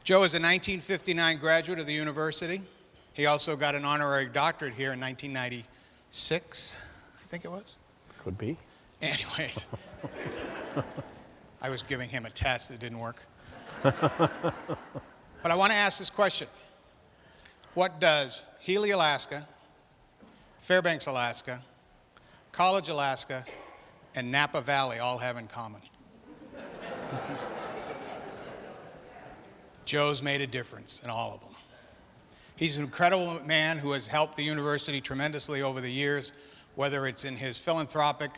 Joe is a 1959 graduate of the university. He also got an honorary doctorate here in 1996, I think it was. Could be. Anyways, I was giving him a test that didn't work. But I want to ask this question. What does Healy, Alaska, Fairbanks, Alaska, College, Alaska, and Napa Valley all have in common? Joe's made a difference in all of them. He's an incredible man who has helped the university tremendously over the years, whether it's in his philanthropic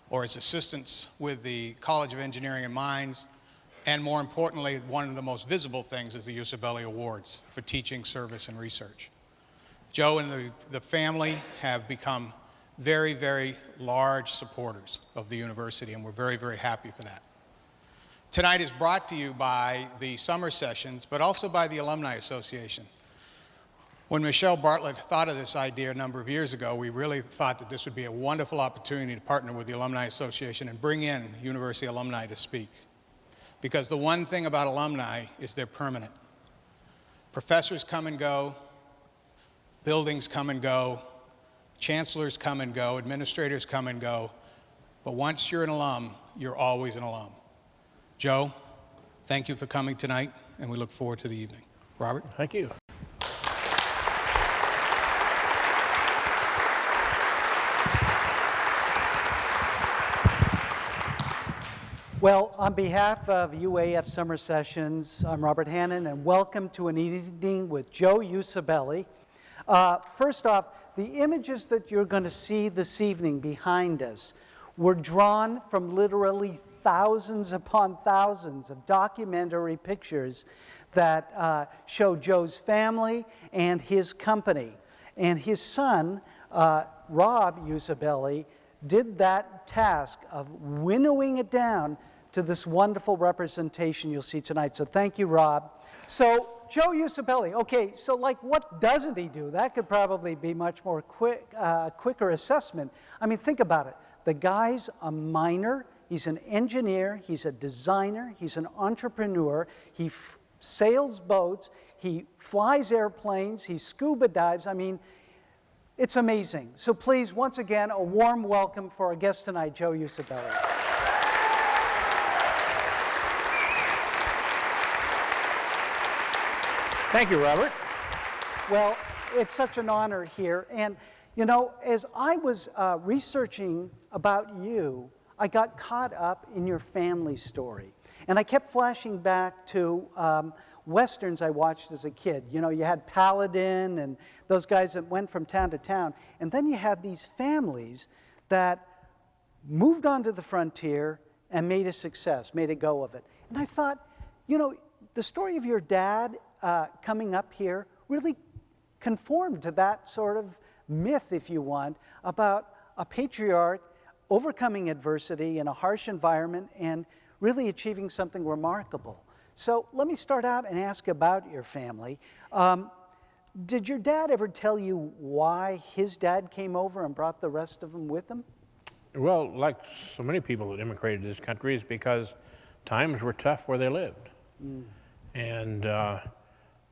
or his assistance with the College of Engineering and Mines, and more importantly, one of the most visible things is the Usibelli Awards for teaching, service, and research. Joe and the family have become very, very large supporters of the university, and we're very, very happy for that. Tonight is brought to you by the summer sessions, but also by the Alumni Association. When Michelle Bartlett thought of this idea a number of years ago, we really thought that this would be a wonderful opportunity to partner with the Alumni Association and bring in university alumni to speak. Because the one thing about alumni is they're permanent. Professors come and go, buildings come and go, chancellors come and go, administrators come and go, but once you're an alum, you're always an alum. Joe, thank you for coming tonight, and we look forward to the evening. Robert? Thank you. Well, on behalf of UAF Summer Sessions, I'm Robert Hannon, and welcome to an evening with Joe Usibelli. First off, the images that you're going to see this evening behind us were drawn from literally thousands upon thousands of documentary pictures that show Joe's family and his company. And his son, Rob Usibelli, did that task of winnowing it down to this wonderful representation you'll see tonight. So thank you, Rob. So Joe Usibelli, okay, so like what doesn't he do? That could probably be much more quicker assessment. I mean, think about it. The guy's a miner, he's an engineer, he's a designer, he's an entrepreneur, he sails boats, he flies airplanes, he scuba dives. I mean, it's amazing. So please, once again, a warm welcome for our guest tonight, Joe Usibelli. Thank you, Robert. Well, it's such an honor here. And, you know, as I was researching about you, I got caught up in your family story. And I kept flashing back to Westerns I watched as a kid. You know, you had Paladin and those guys that went from town to town. And then you had these families that moved onto the frontier and made a success, made a go of it. And I thought, you know, the story of your dad coming up here really conformed to that sort of myth, if you want, about a patriarch overcoming adversity in a harsh environment and really achieving something remarkable. So let me start out and ask about your family. Did your dad ever tell you why his dad came over and brought the rest of them with him? Well, like so many people that immigrated to this country, is because times were tough where they lived. And, you know,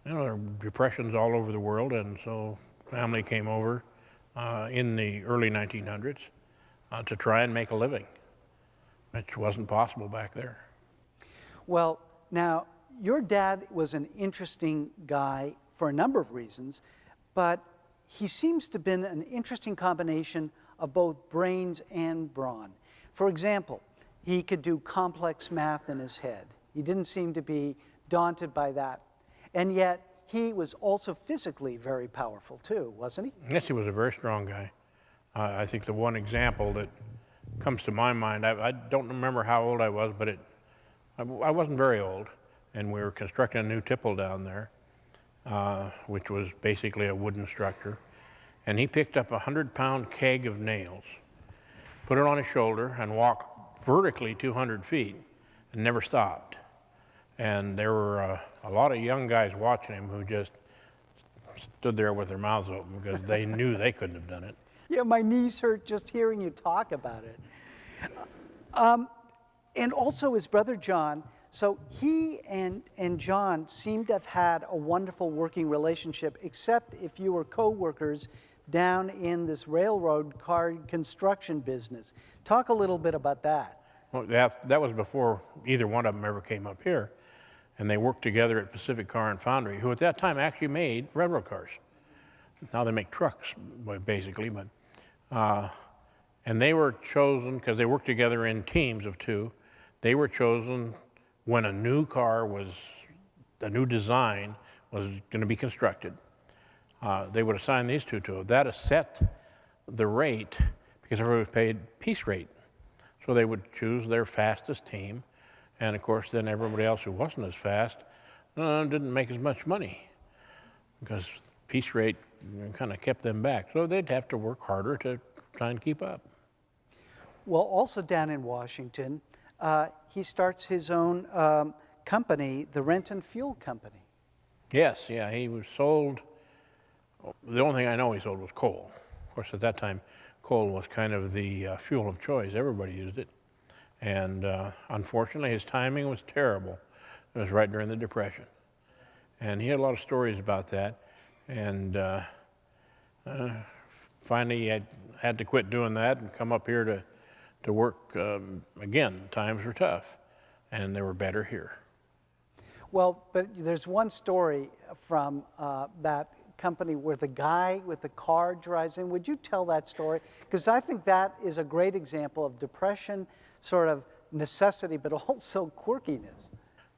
there were depressions all over the world, and so family came over in the early 1900s to try and make a living, which wasn't possible back there. Well, now, your dad was an interesting guy for a number of reasons, but he seems to have been an interesting combination of both brains and brawn. For example, he could do complex math in his head. He didn't seem to be daunted by that. And yet, he was also physically very powerful too, wasn't he? Yes, he was a very strong guy. I think the one example that comes to my mind, I don't remember how old I was, but I wasn't very old, and we were constructing a new tipple down there, which was basically a wooden structure. And he picked up a 100-pound keg of nails, put it on his shoulder, and walked vertically 200 feet and never stopped. And there were a lot of young guys watching him who just stood there with their mouths open because they knew they couldn't have done it. Yeah, my knees hurt just hearing you talk about it. And also his brother John So he and John seem to have had a wonderful working relationship, except if you were co-workers down in this railroad car construction business. Talk a little bit about that. Well, that was before either one of them ever came up here. And they worked together at Pacific Car and Foundry, who at that time actually made railroad cars. Now they make trucks, basically, but, and they were chosen, because they worked together in teams of two, they were chosen when a new new design was going to be constructed. They would assign these two to it. That has set the rate, because everybody was paid piece rate. So they would choose their fastest team, and of course then everybody else who wasn't as fast didn't make as much money, because piece rate kind of kept them back. So they'd have to work harder to try and keep up. Well, also down in Washington, he starts his own company, the Rent and Fuel Company. Yes, yeah, he was sold, the only thing I know he sold was coal. Of course, at that time, coal was kind of the fuel of choice. Everybody used it. And unfortunately, his timing was terrible. It was right during the Depression. And he had a lot of stories about that. And finally, I had to quit doing that and come up here to work. Again, times were tough, and they were better here. Well, but there's one story from that company where the guy with the car drives in. Would you tell that story? Because I think that is a great example of Depression sort of necessity, but also quirkiness.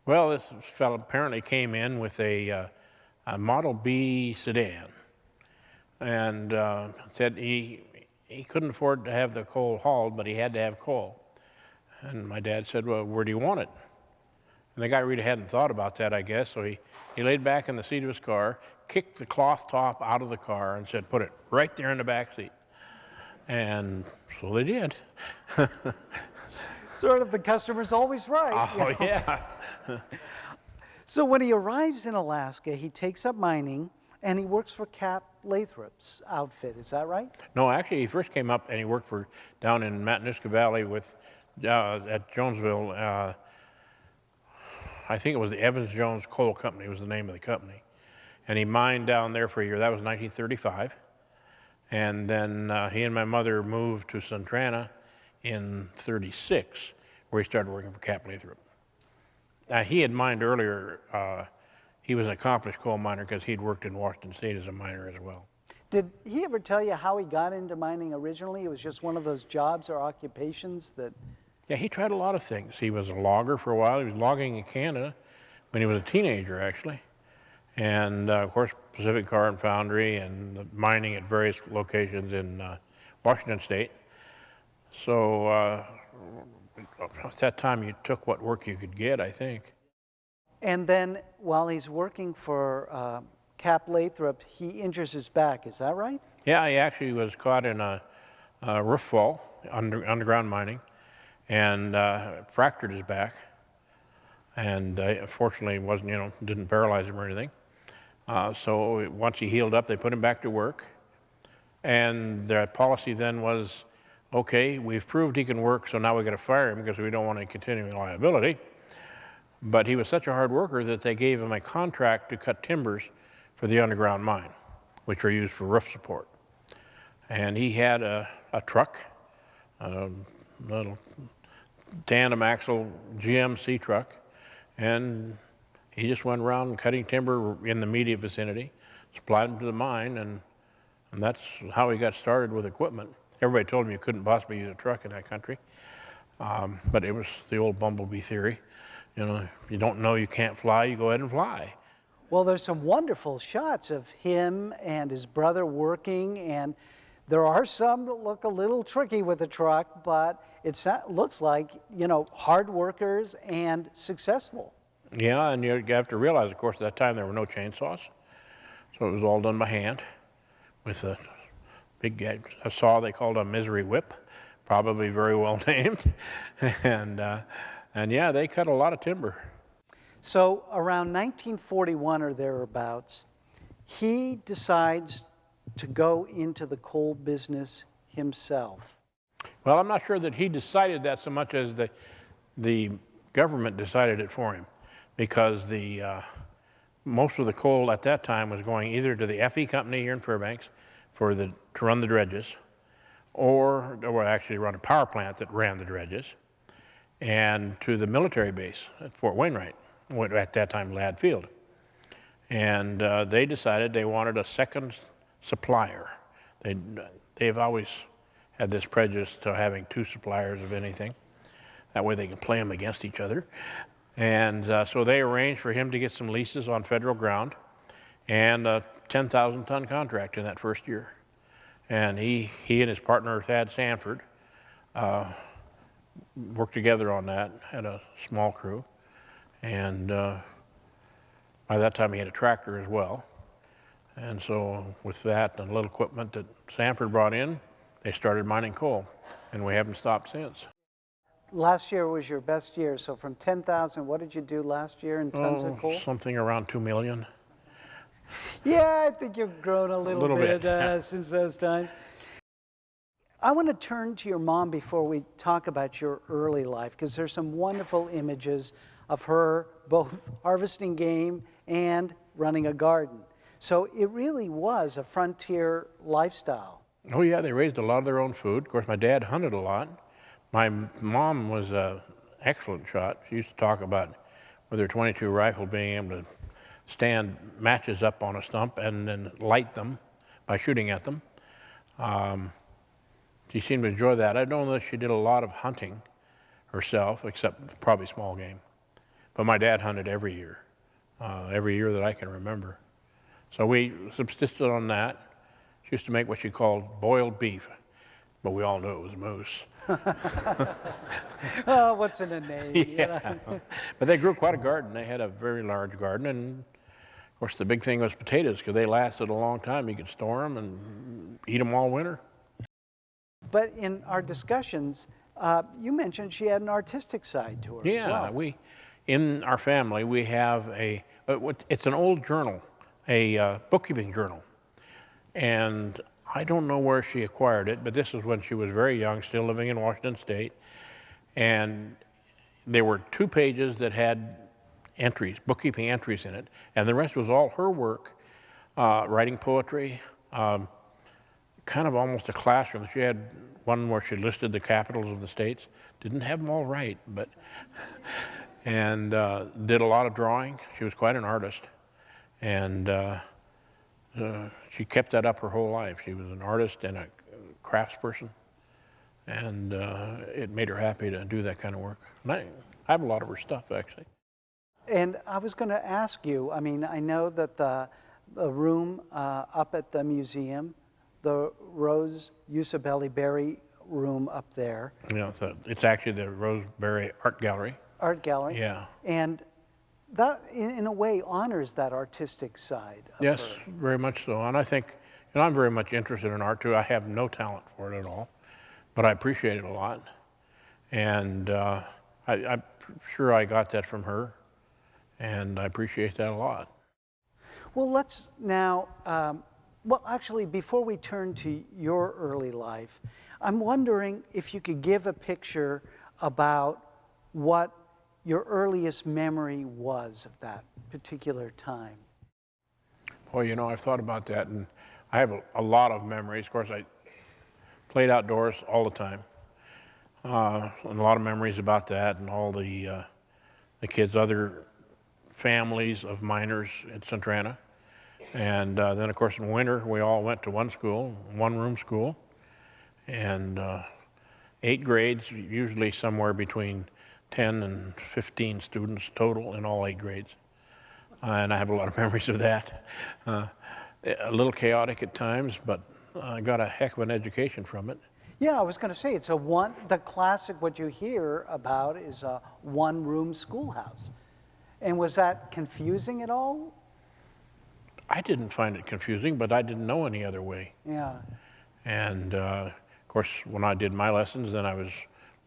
Well, this fellow apparently came in with a Model B sedan, and said he couldn't afford to have the coal hauled, but he had to have coal. And my dad said, well, where do you want it? And the guy really hadn't thought about that, I guess, so he laid back in the seat of his car, kicked the cloth top out of the car, and said, put it right there in the back seat. And so they did. Sort of the customer's always right. Oh, yeah. So when he arrives in Alaska, he takes up mining, and he works for Cap Lathrop's outfit. Is that right? No, actually, he first came up and he worked down in Matanuska Valley at Jonesville. I think it was the Evans Jones Coal Company was the name of the company. And he mined down there for a year. That was 1935. And then he and my mother moved to Centrana in 36, where he started working for Cap Lathrop. He had mined earlier. He was an accomplished coal miner because he'd worked in Washington State as a miner as well. Did he ever tell you how he got into mining originally? It was just one of those jobs or occupations that... Yeah, he tried a lot of things. He was a logger for a while. He was logging in Canada when he was a teenager, actually. And, of course, Pacific Car and Foundry and mining at various locations in Washington State. So at that time, you took what work you could get, I think. And then while he's working for Cap Lathrop, he injures his back. Is that right? Yeah, he actually was caught in a roof fall, underground mining, and fractured his back. And fortunately, didn't paralyze him or anything. So once he healed up, they put him back to work. And their policy then was, okay, we've proved he can work, so now we got to fire him because we don't want any continuing liability. But he was such a hard worker that they gave him a contract to cut timbers for the underground mine, which are used for roof support. And he had a truck, a little tandem axle GMC truck, and he just went around cutting timber in the immediate vicinity, supplied them to the mine, and that's how he got started with equipment. Everybody told him you couldn't possibly use a truck in that country, but it was the old bumblebee theory. If you don't know you can't fly, you go ahead and fly. Well, there's some wonderful shots of him and his brother working, and there are some that look a little tricky with the truck, but it looks like, hard workers and successful. Yeah, and you have to realize, of course, at that time there were no chainsaws, so it was all done by hand with a big a saw they called a misery whip, probably very well named, and yeah, they cut a lot of timber. So around 1941 or thereabouts, he decides to go into the coal business himself. Well, I'm not sure that he decided that so much as the government decided it for him because most of the coal at that time was going either to the FE company here in Fairbanks to run the dredges, or actually run a power plant that ran the dredges, and to the military base at Fort Wainwright, at that time Ladd Field. And they decided they wanted a second supplier. They've always had this prejudice to having two suppliers of anything. That way they can play them against each other. And so they arranged for him to get some leases on federal ground and a 10,000-ton contract in that first year. And he and his partner, Thad Sanford, worked together on that, had a small crew. And by that time he had a tractor as well. And so with that and a little equipment that Sanford brought in, they started mining coal, and we haven't stopped since. Last year was your best year, so from 10,000, what did you do last year in tons of coal? Something around 2 million. Yeah, I think you've grown a little bit since those times. I want to turn to your mom before we talk about your early life, because there's some wonderful images of her both harvesting game and running a garden. So it really was a frontier lifestyle. Oh yeah, they raised a lot of their own food. Of course, my dad hunted a lot. My mom was an excellent shot. She used to talk about with her .22 rifle being able to stand matches up on a stump and then light them by shooting at them. She seemed to enjoy that. I don't know that she did a lot of hunting herself, except probably small game. But my dad hunted every year that I can remember. So we subsisted on that. She used to make what she called boiled beef, but we all knew it was moose. Oh, what's in a name? Yeah. But they grew quite a garden. They had a very large garden, and of course the big thing was potatoes, because they lasted a long time. You could store them and eat them all winter. But in our discussions, you mentioned she had an artistic side to her as well. Yeah, in our family, we have it's an old journal, a bookkeeping journal. And I don't know where she acquired it, but this is when she was very young, still living in Washington State. And there were 2 pages that had entries, bookkeeping entries in it, and the rest was all her work, writing poetry, kind of almost a classroom. She had one where she listed the capitals of the states. Didn't have them all right, but, and did a lot of drawing. She was quite an artist. And she kept that up her whole life. She was an artist and a craftsperson, and it made her happy to do that kind of work. And I have a lot of her stuff, actually. And I was going to ask you, I mean, I know that the room up at the museum, the Rose Usibelli Berry room up there. Yeah, so it's actually the Roseberry Art Gallery. Art gallery? Yeah. And that, in a way, honors that artistic side of Yes, her. very much so. And I think, and I'm very much interested in art, too. I have no talent for it at all, but I appreciate it a lot. And I'm sure I got that from her, and I appreciate that a lot. Well, let's now, well, actually, before we turn to your early life, I'm wondering if you could give a picture about what your earliest memory was of that particular time. Well, you know, I've thought about that, and I have a lot of memories. Of course, I played outdoors all the time, and a lot of memories about that, and all the kids, other families of miners at Centrana. And then, of course, in winter, we all went to one school, one-room school, and 8 grades, usually somewhere between 10 and 15 students total in all 8 grades. And I have a lot of memories of that. A little chaotic at times, but I got a heck of an education from it. Yeah, I was going to say, it's the classic, what you hear about is a one-room schoolhouse. And was that confusing at all? I didn't find it confusing, but I didn't know any other way. Yeah. And of course, when I did my lessons, then I was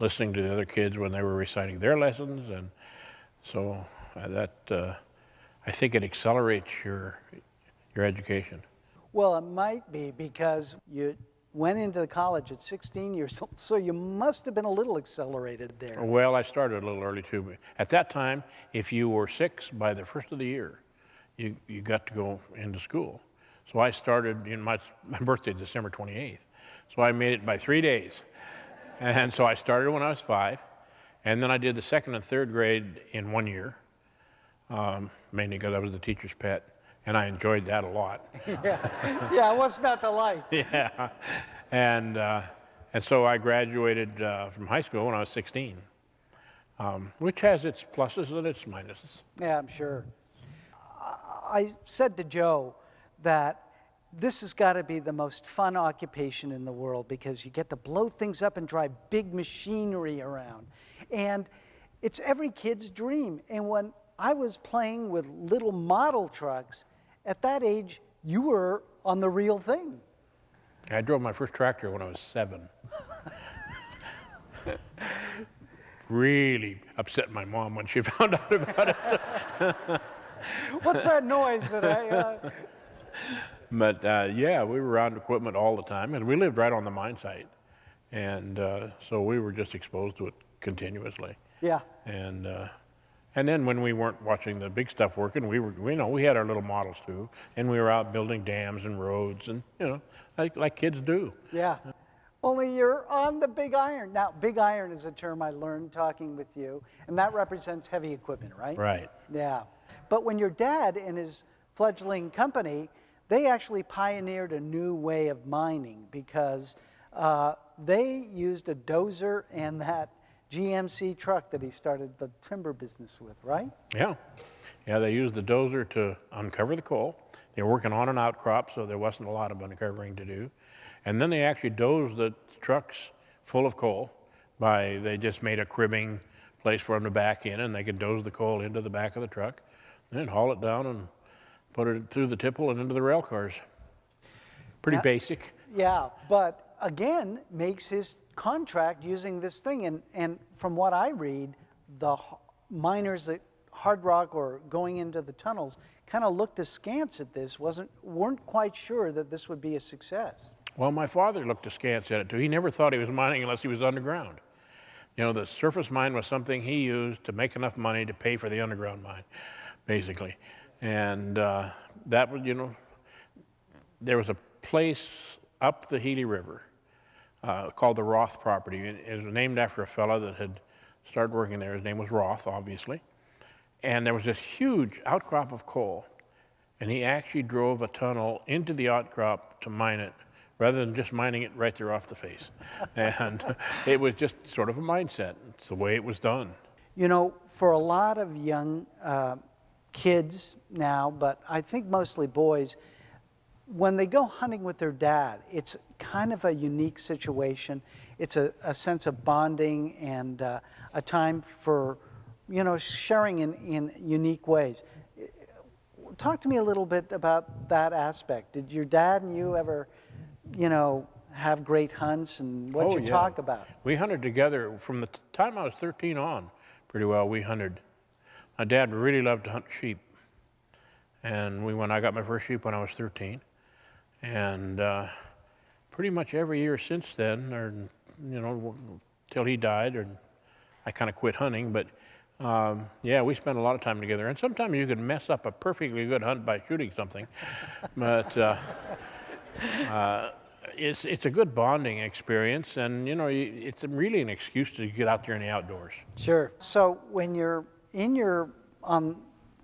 listening to the other kids when they were reciting their lessons, and so I think it accelerates your education. Well, it might be because you went into college at 16 years old, so you must have been a little accelerated there. Well, I started a little early too. But at that time, if you were 6 by the first of the year, you got to go into school. So I started in my birthday, December 28th. So I made it by 3 days. And so I started when I was 5. And then I did the 2nd and 3rd grade in 1 year, mainly because I was the teacher's pet. And I enjoyed that a lot. Yeah, what's not to like? Yeah. And so I graduated from high school when I was 16, which has its pluses and its minuses. Yeah, I'm sure. I said to Joe that this has got to be the most fun occupation in the world because you get to blow things up and drive big machinery around. And it's every kid's dream. And when I was playing with little model trucks, at that age, you were on the real thing. I drove my first tractor when I was 7. Really upset my mom when she found out about it. What's that noise that I... But yeah, we were around equipment all the time, and we lived right on the mine site. And so we were just exposed to it continuously. Yeah. And then when we weren't watching the big stuff working, we had our little models too, and we were out building dams and roads, and like kids do. Yeah. Only you're on the big iron. Now, big iron is a term I learned talking with you, and that represents heavy equipment, right? Right. Yeah. But when your dad and his fledgling company, they actually pioneered a new way of mining because they used a dozer and that GMC truck that he started the timber business with, right? Yeah. Yeah, they used the dozer to uncover the coal. They were working on an outcrop, so there wasn't a lot of uncovering to do. And then they actually dozed the trucks full of coal they just made a cribbing place for them to back in, and they could doze the coal into the back of the truck, and then haul it down and put it through the tipple and into the rail cars. Pretty basic. Yeah, but again, makes his contract using this thing. And from what I read, the miners at Hard Rock or going into the tunnels kind of looked askance at this, weren't quite sure that this would be a success. Well, my father looked askance at it too. He never thought he was mining unless he was underground. The surface mine was something he used to make enough money to pay for the underground mine, basically. And that was, there was a place up the Healy River called the Roth property. It was named after a fellow that had started working there. His name was Roth, obviously. And there was this huge outcrop of coal. And he actually drove a tunnel into the outcrop to mine it, rather than just mining it right there off the face. And it was just sort of a mindset. It's the way it was done. For a lot of young kids now, but I think mostly boys, when they go hunting with their dad, it's kind of a unique situation. It's a sense of bonding and a time for, sharing in unique ways. Talk to me a little bit about that aspect. Did your dad and you ever, have great hunts, and what did you talk about? We hunted together from the time I was 13 on, pretty well. We hunted. My dad really loved to hunt sheep, and I got my first sheep when I was 13, and pretty much every year since then, or till he died, or I kind of quit hunting. But yeah, we spent a lot of time together, and sometimes you can mess up a perfectly good hunt by shooting something, but it's a good bonding experience, and it's really an excuse to get out there in the outdoors. Sure. So when you're in your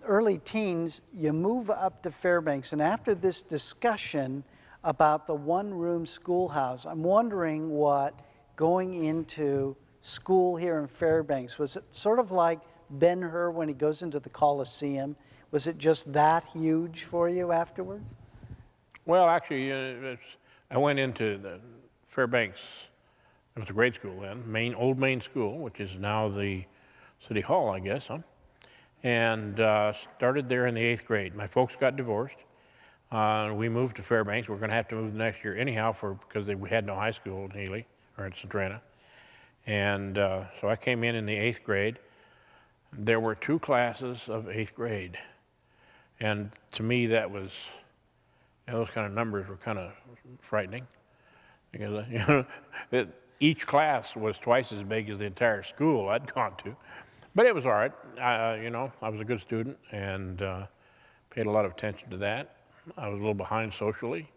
early teens, you move up to Fairbanks, and after this discussion about the one-room schoolhouse, I'm wondering what going into school here in Fairbanks, was it sort of like Ben-Hur when he goes into the Coliseum? Was it just that huge for you afterwards? Well, actually, I went into the Fairbanks. It was a grade school then, Old Main School, which is now the City Hall, I guess, and started there in the 8th grade. My folks got divorced. We moved to Fairbanks. We're going to have to move the next year anyhow because we had no high school in Healy or in Centrana. And so I came in the 8th grade. There were 2 classes of 8th grade. And to me, that was, those kind of numbers were kind of frightening. because each class was twice as big as the entire school I'd gone to. But it was all right. I was a good student and paid a lot of attention to that. I was a little behind socially.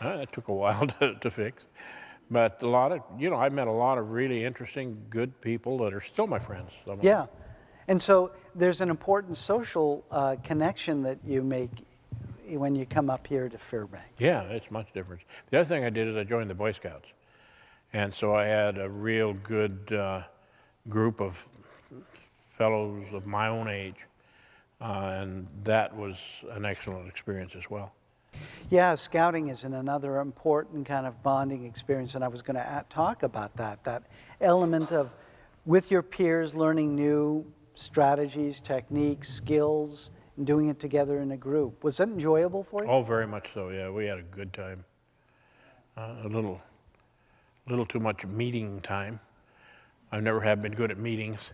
It took a while to fix. But I met a lot of really interesting, good people that are still my friends. Yeah. And so there's an important social connection that you make when you come up here to Fairbanks. Yeah, it's much different. The other thing I did is I joined the Boy Scouts. And so I had a real good group of fellows of my own age. And that was an excellent experience as well. Yeah, scouting is another important kind of bonding experience, and I was going to talk about that element of with your peers learning new strategies, techniques, skills, and doing it together in a group. Was that enjoyable for you? Oh, very much so, yeah. We had a good time. A little too much meeting time. I never have been good at meetings,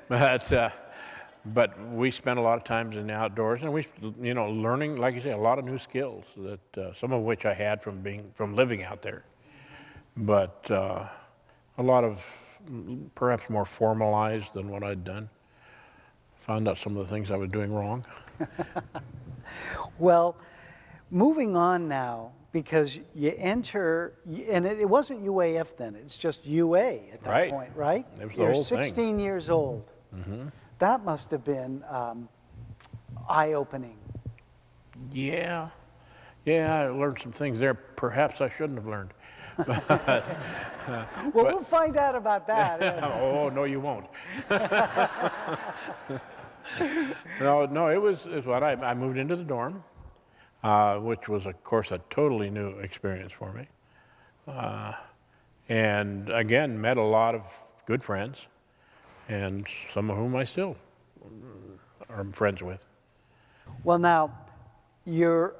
but we spent a lot of times in the outdoors, and we, learning, like you say, a lot of new skills that some of which I had from living out there, but a lot of perhaps more formalized than what I'd done. Found out some of the things I was doing wrong. Well, moving on now, because you enter, and it wasn't UAF then, it's just UA at that point, right? It was the You're whole 16 thing. years old. Mm-hmm. That must have been eye-opening. Yeah, I learned some things there perhaps I shouldn't have learned. Well, we'll find out about that. Oh, no, you won't. No, it was what I moved into the dorm, which was, of course, a totally new experience for me. And again, met a lot of good friends, and some of whom I still are friends with. Well, now, you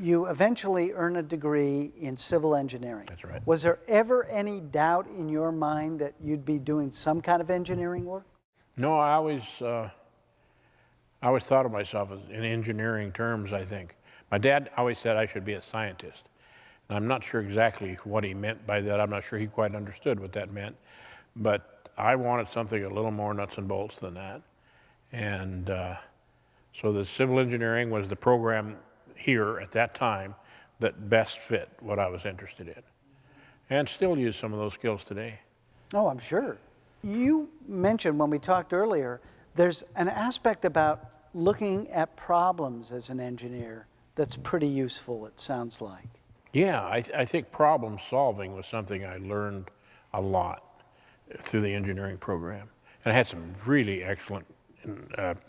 eventually earn a degree in civil engineering. That's right. Was there ever any doubt in your mind that you'd be doing some kind of engineering work? No, I always thought of myself as in engineering terms, I think. My dad always said I should be a scientist. And I'm not sure exactly what he meant by that. I'm not sure he quite understood what that meant. But I wanted something a little more nuts and bolts than that. And so the civil engineering was the program here at that time that best fit what I was interested in. And still use some of those skills today. Oh, I'm sure. You mentioned when we talked earlier, there's an aspect about looking at problems as an engineer that's pretty useful, it sounds like. Yeah, I think problem solving was something I learned a lot through the engineering program. And I had some really excellent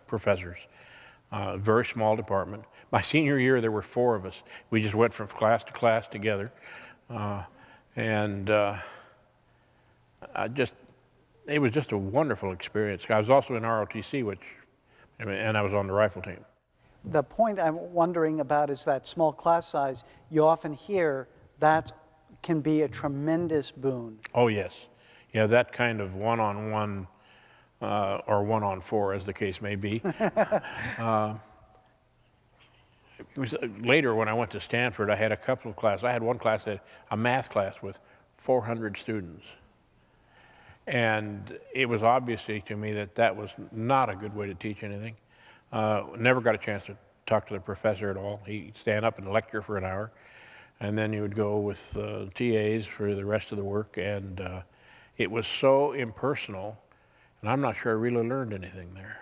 professors. Very small department. My senior year, there were 4 of us. We just went from class to class together. It was just a wonderful experience. I was also in ROTC, and I was on the rifle team. The point I'm wondering about is that small class size. You often hear that can be a tremendous boon. Oh, yes. Yeah, that kind of one-on-one or one-on-4, as the case may be. It was later when I went to Stanford, I had a couple of classes. I had one class, a math class with 400 students. And it was obviously to me that was not a good way to teach anything. Never got a chance to talk to the professor at all. He'd stand up and lecture for an hour, and then you would go with TAs for the rest of the work. And it was so impersonal, and I'm not sure I really learned anything there.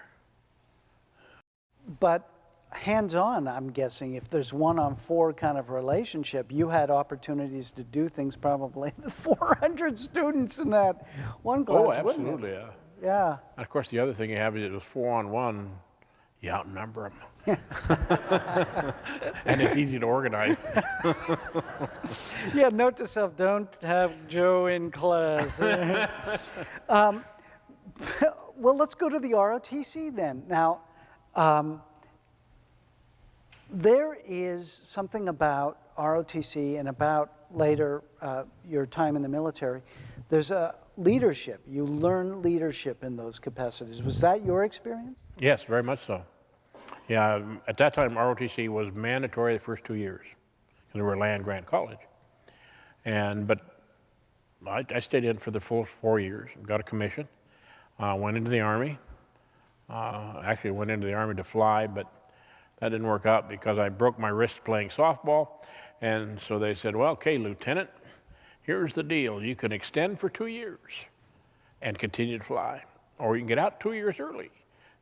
But hands-on, I'm guessing, if there's one-on-4 kind of relationship, you had opportunities to do things probably with 400 students in that one class. Oh, absolutely, yeah. Yeah. And of course, the other thing you have is it was 4-on-1. You outnumber them. And it's easy to organize. Yeah, note to self, don't have Joe in class. Well, let's go to the ROTC then. Now, there is something about ROTC and about later your time in the military. There's a leadership. You learn leadership in those capacities. Was that your experience? Yes, very much so. Yeah, at that time, ROTC was mandatory the first 2 years because we were a land-grant college. But I stayed in for the full 4 years, got a commission, went into the Army. Actually went into the Army to fly, but that didn't work out because I broke my wrist playing softball. And so they said, well, okay, Lieutenant, here's the deal. You can extend for 2 years and continue to fly, or you can get out 2 years early.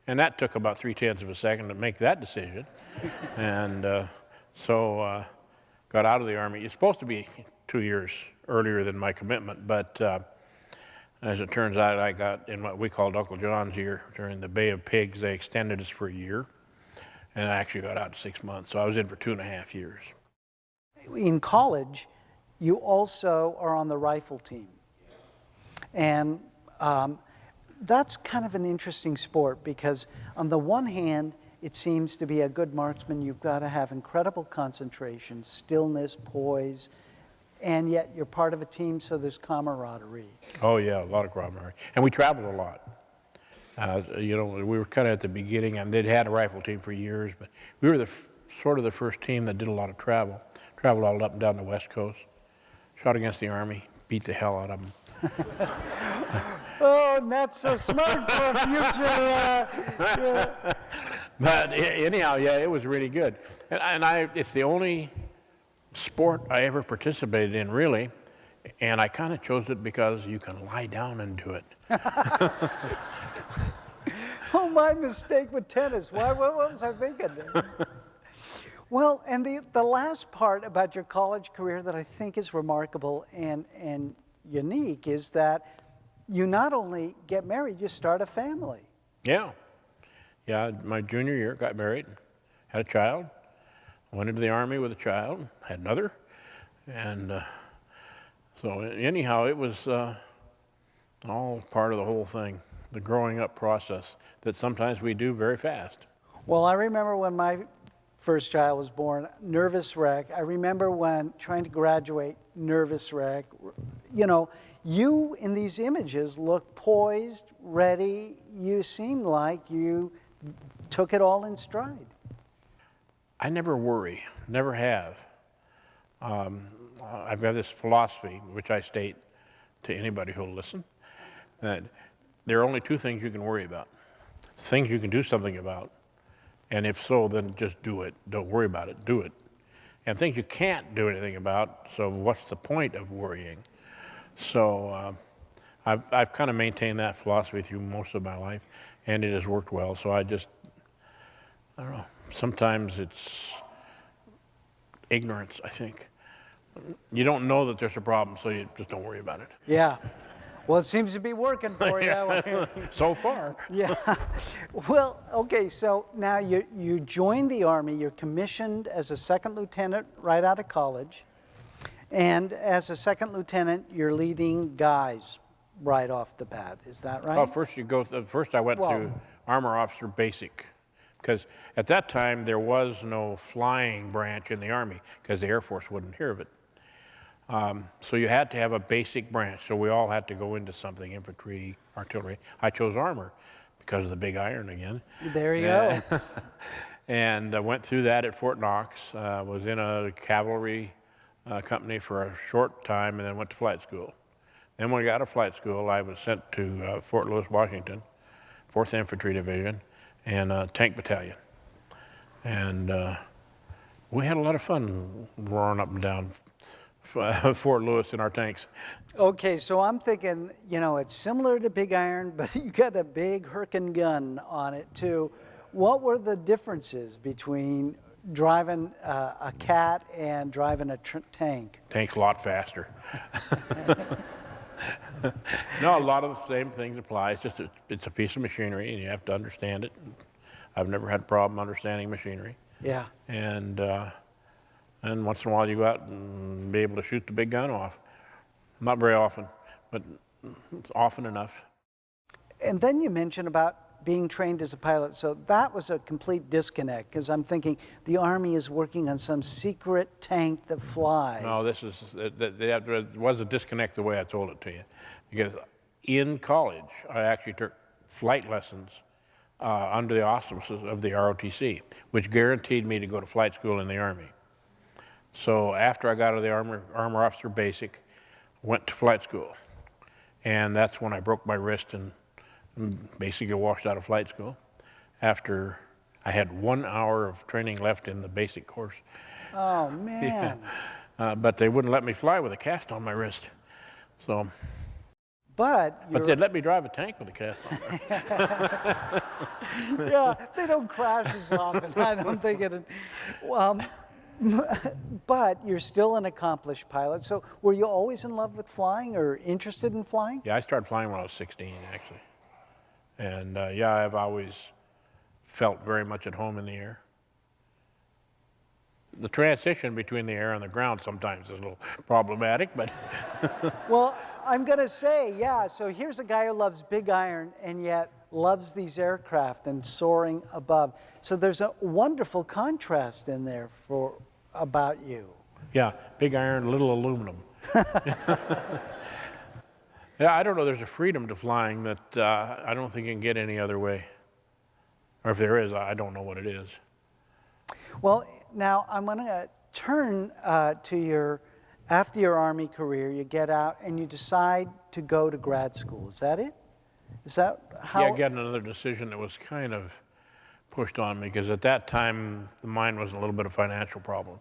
And that took about 3/10 of a second to make that decision. And so got out of the Army. It's supposed to be 2 years earlier than my commitment, but as it turns out, I got in what we called Uncle John's year. During the Bay of Pigs, they extended us for a year, and I actually got out in 6 months, so I was in for 2.5 years. In college, you also are on the rifle team. And that's kind of an interesting sport because on the one hand, it seems to be a good marksman. You've got to have incredible concentration, stillness, poise, and yet you're part of a team, so there's camaraderie. Oh yeah, a lot of camaraderie. And we traveled a lot. You know, we were kind of at the beginning, and they'd had a rifle team for years, but we were sort of the first team that did a lot of travel. Traveled all up and down the West Coast, shot against the Army, beat the hell out of them. Oh, not so smart for a future. But anyhow, yeah, it was really good. And it's the only sport I ever participated in, really, and I kind of chose it because you can lie down and do it. Oh, my mistake with tennis. What was I thinking? Well, and the last part about your college career that I think is remarkable and unique is that you not only get married, you start a family. Yeah. Yeah, my junior year, got married, had a child, went into the Army with a child, had another, and so anyhow, it was all part of the whole thing, the growing up process that sometimes we do very fast. Well, I remember when my first child was born, nervous wreck. I remember when trying to graduate, nervous wreck. You know, you in these images look poised, ready. You seem like you took it all in stride. I never worry, never have. I've got this philosophy, which I state to anybody who'll listen, that there are only two things you can worry about. Things you can do something about, and if so, then just do it. Don't worry about it, do it. And things you can't do anything about, so what's the point of worrying? So I've kind of maintained that philosophy through most of my life, and it has worked well. So I don't know, sometimes it's ignorance, I think. You don't know that there's a problem, so you just don't worry about it. Yeah. Well, it seems to be working for you. So far. Yeah. Well, okay, so now you joined the Army. You're commissioned as a second lieutenant right out of college. And as a second lieutenant, you're leading guys right off the bat. Is that right? Well, first I went through Armor Officer Basic, because at that time there was no flying branch in the Army because the Air Force wouldn't hear of it. So you had to have a basic branch. So we all had to go into something, infantry, artillery. I chose armor because of the big iron again. There you go. And I went through that at Fort Knox. Was in a cavalry company for a short time and then went to flight school. Then when I got out of flight school, I was sent to Fort Lewis, Washington, 4th Infantry Division, and Tank Battalion. And we had a lot of fun roaring up and down Fort Lewis in our tanks. Okay, so I'm thinking, you know, it's similar to big iron, but you got a big Hurricane gun on it too. What were the differences between driving a Cat and driving a tank? Tank's a lot faster. No, a lot of the same things apply. It's just it's a piece of machinery, and you have to understand it. I've never had a problem understanding machinery. Yeah. And once in a while you go out and be able to shoot the big gun off. Not very often, but often enough. And then you mentioned about being trained as a pilot. So that was a complete disconnect, because I'm thinking the Army is working on some secret tank that flies. No, it was a disconnect the way I told it to you. Because in college, I actually took flight lessons under the auspices of the ROTC, which guaranteed me to go to flight school in the Army. So after I got out of the armor officer basic, went to flight school. And that's when I broke my wrist and basically washed out of flight school after I had 1 hour of training left in the basic course. Oh, man. But they wouldn't let me fly with a cast on my wrist. So, But they'd let me drive a tank with a cast on there. yeah, they don't crash as often. I don't think it. But you're still an accomplished pilot. So were you always in love with flying or interested in flying? Yeah, I started flying when I was 16, actually. And yeah, I've always felt very much at home in the air. The transition between the air and the ground sometimes is a little problematic, but Well, I'm going to say, yeah, so here's a guy who loves big iron and yet loves these aircraft and soaring above. So there's a wonderful contrast in there about you. yeah, big iron, little aluminum. Yeah, I don't know, there's a freedom to flying that I don't think you can get any other way. Or if there is, I don't know what it is. Well, now I'm going to turn to after your Army career, you get out and you decide to go to grad school. Is that it? Is that how? Yeah, again, another decision that was kind of pushed on me because at that time, the mine was a little bit of financial problem.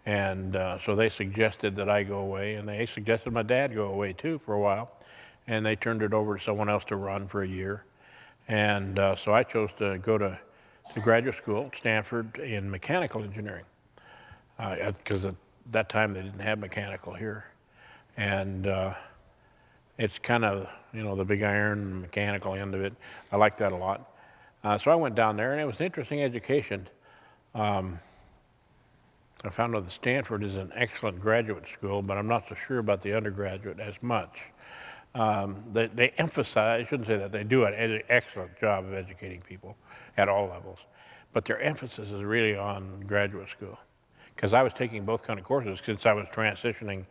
And so they suggested that I go away, and they suggested my dad go away too for a while. And they turned it over to someone else to run for a year. And so I chose to go to graduate school at Stanford in mechanical engineering, because at that time they didn't have mechanical here. And it's kind of, you know, the big iron mechanical end of it. I like that a lot. So I went down there, and it was an interesting education. I found out that Stanford is an excellent graduate school, but I'm not so sure about the undergraduate as much. They emphasize, I shouldn't say that, they do an excellent job of educating people at all levels, but their emphasis is really on graduate school. Because I was taking both kind of courses since I was transitioning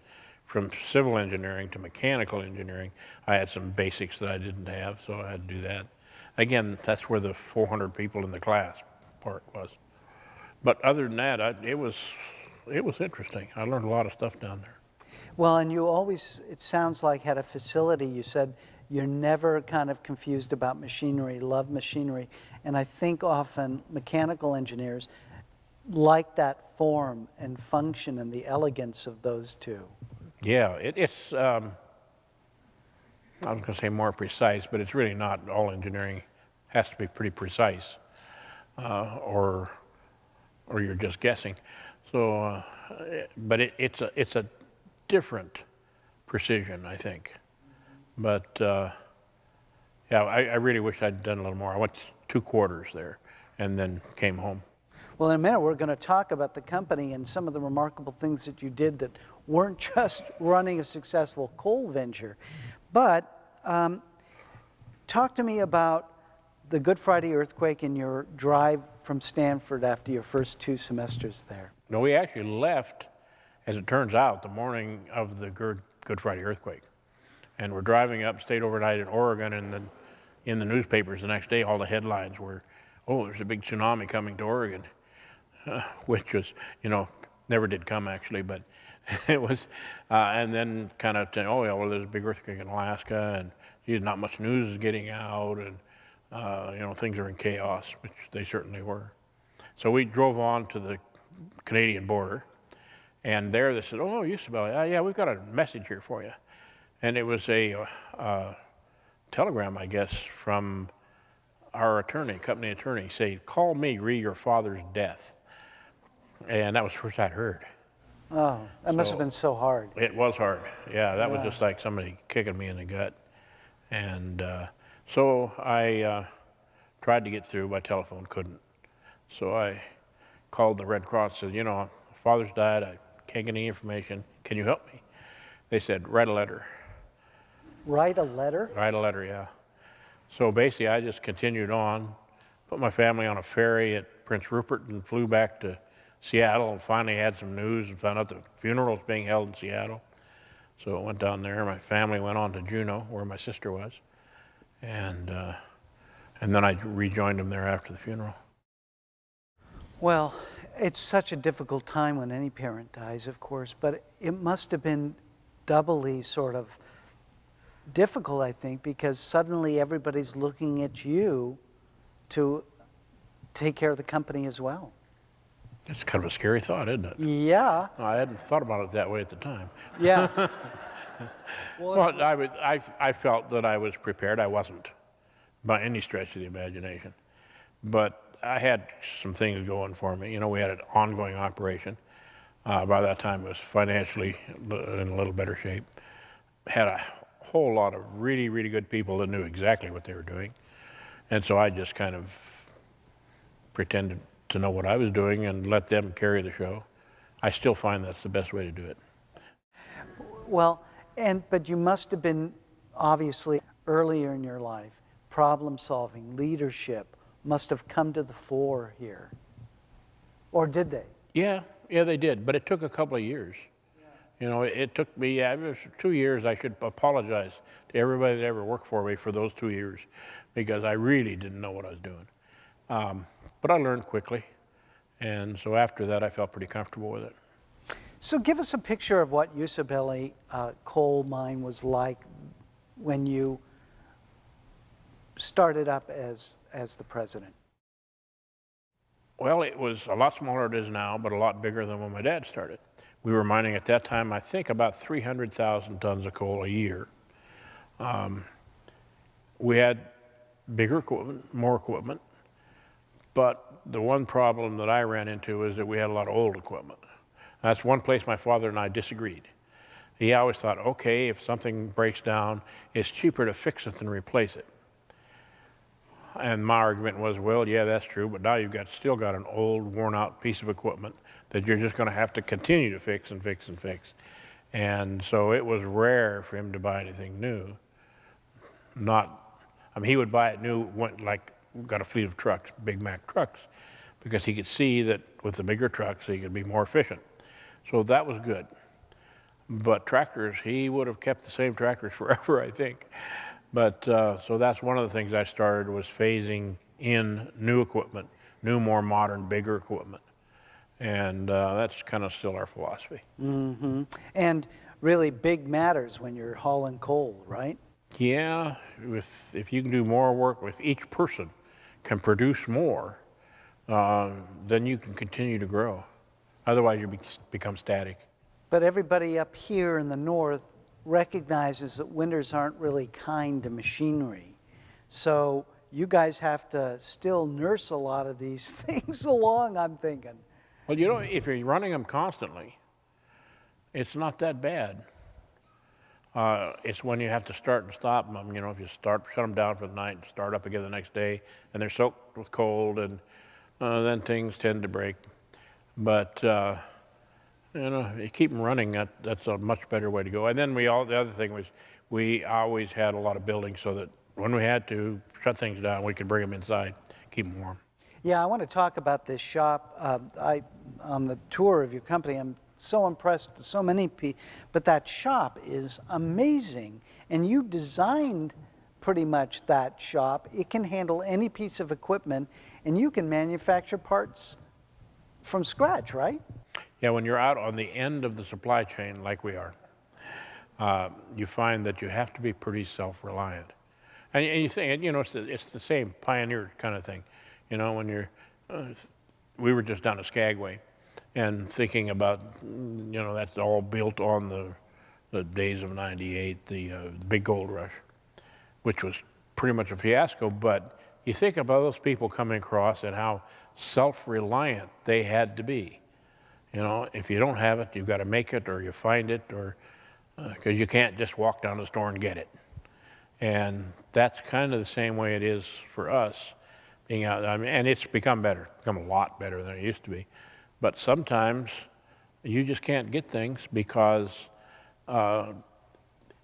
from civil engineering to mechanical engineering. I had some basics that I didn't have, so I had to do that. Again, that's where the 400 people in the class part was. But other than that, it was interesting. I learned a lot of stuff down there. Well, and you always, it sounds like, had a facility. You said you're never kind of confused about machinery, love machinery. And I think often mechanical engineers like that form and function and the elegance of those two. Yeah, it's, I was going to say more precise, but it's really not. All engineering has to be pretty precise, or you're just guessing. So, but it's a different precision, I think. But yeah, I really wish I'd done a little more. I went 2 quarters there and then came home. Well, in a minute, we're going to talk about the company and some of the remarkable things that you did that weren't just running a successful coal venture. But talk to me about the Good Friday earthquake and your drive from Stanford after your first 2 semesters there. No, we actually left, as it turns out, the morning of the Good Friday earthquake. And we're driving up, stayed overnight in Oregon, and then in the newspapers the next day, all the headlines were, oh, there's a big tsunami coming to Oregon, which was, you know, never did come actually, but it was, and then kind of, oh yeah, well, there's a big earthquake in Alaska, and not much news is getting out, and you know, things are in chaos, which they certainly were. So we drove on to the Canadian border, and there they said, oh, Usibelli, yeah, we've got a message here for you. And it was a telegram, I guess, from our attorney, company attorney, say, call me, re your father's death. And that was the first I'd heard. Oh, that must have been so hard. It was hard. Yeah, that was just like somebody kicking me in the gut. And so I tried to get through by telephone, couldn't. So I called the Red Cross, said, you know, father's died, I can't get any information, can you help me? They said, write a letter. Write a letter? Write a letter, yeah. So basically I just continued on, put my family on a ferry at Prince Rupert and flew back to Seattle, and finally had some news and found out the funeral was being held in Seattle. So I went down there, my family went on to Juneau, where my sister was, and then I rejoined them there after the funeral. Well, It's such a difficult time when any parent dies, of course, but it must have been doubly sort of difficult, I think, because suddenly everybody's looking at you to take care of the company as well. That's kind of a scary thought, isn't it? Yeah, I hadn't thought about it that way at the time. yeah. Well, I felt that I was prepared. I wasn't, by any stretch of the imagination. But I had some things going for me. You know, we had an ongoing operation. By that time, it was financially in a little better shape. Had a whole lot of really, really good people that knew exactly what they were doing. And so I just kind of pretended to know what I was doing and let them carry the show. I still find that's the best way to do it. Well, but you must have been, obviously, earlier in your life, problem solving, leadership must have come to the fore here. Or did they? Yeah, they did, but it took a couple of years. You know, it took me, it was 2 years. I should apologize to everybody that ever worked for me for those 2 years, because I really didn't know what I was doing. But I learned quickly, and so after that, I felt pretty comfortable with it. So give us a picture of what Usibelli coal mine was like when you started up as the president. Well, it was a lot smaller than it is now, but a lot bigger than when my dad started. We were mining at that time, I think, about 300,000 tons of coal a year. We had bigger equipment, more equipment, but the one problem that I ran into was that we had a lot of old equipment. That's one place my father and I disagreed. He always thought, okay, if something breaks down, it's cheaper to fix it than replace it. And my argument was, well, yeah, that's true, but now you've still got an old, worn-out piece of equipment that you're just going to have to continue to fix and fix and fix. And so it was rare for him to buy anything new. He would buy it new, got a fleet of trucks, Big Mac trucks, because he could see that with the bigger trucks, he could be more efficient. So that was good. But tractors, he would have kept the same tractors forever, I think. But so that's one of the things I started, was phasing in new equipment, new, more modern, bigger equipment. And that's kind of still our philosophy. Mm-hmm. And really big matters when you're hauling coal, right? Yeah, if you can do more work, with each person can produce more, then you can continue to grow. Otherwise, you become static. But everybody up here in the north recognizes that winters aren't really kind to machinery. So you guys have to still nurse a lot of these things along, I'm thinking. Well, you know, if you're running them constantly, it's not that bad. It's when you have to start and stop them. You know, if you shut them down for the night and start up again the next day, and they're soaked with cold, and then things tend to break. But you know, you keep them running. That's a much better way to go. And then the other thing was, we always had a lot of buildings so that when we had to shut things down, we could bring them inside, keep them warm. Yeah, I want to talk about this shop. On the tour of your company, I'm so impressed with so many people, but that shop is amazing. And you designed pretty much that shop. It can handle any piece of equipment, and you can manufacture parts from scratch, right? Yeah, when you're out on the end of the supply chain like we are, you find that you have to be pretty self-reliant. And you think, you know, it's the same pioneer kind of thing. You know, when we were just down at Skagway and thinking about, you know, that's all built on the days of '98, the big gold rush, which was pretty much a fiasco. But you think about those people coming across and how self-reliant they had to be. You know, if you don't have it, you've got to make it, or you find it, or because you can't just walk down to the store and get it. And that's kind of the same way it is for us being out. I mean, and it's become a lot better than it used to be. But sometimes you just can't get things because the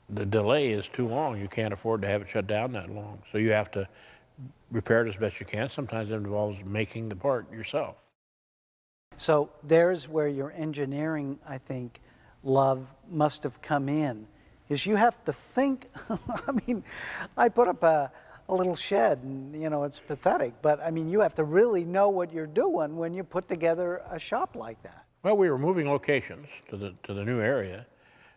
delay is too long. You can't afford to have it shut down that long. So you have to repair it as best you can. Sometimes it involves making the part yourself. So there's where your engineering, I think, love must have come in, is you have to think. I mean, I put up a little shed, and it's pathetic. But I mean, you have to really know what you're doing when you put together a shop like that. Well, we were moving locations to the new area,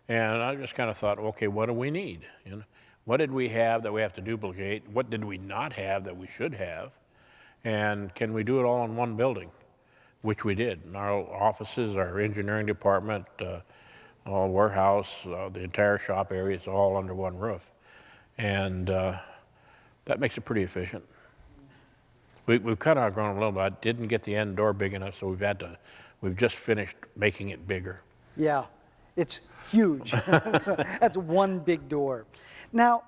and I just kind of thought, okay, what do we need? What did we have that we have to duplicate? What did we not have that we should have? And can we do it all in one building? Which we did. In our offices, our engineering department, all warehouse, the entire shop area, it's all under one roof. And that makes it pretty efficient. We've kind of outgrown a little bit. I didn't get the end door big enough, so we've just finished making it bigger. Yeah, it's huge. That's one big door. Now,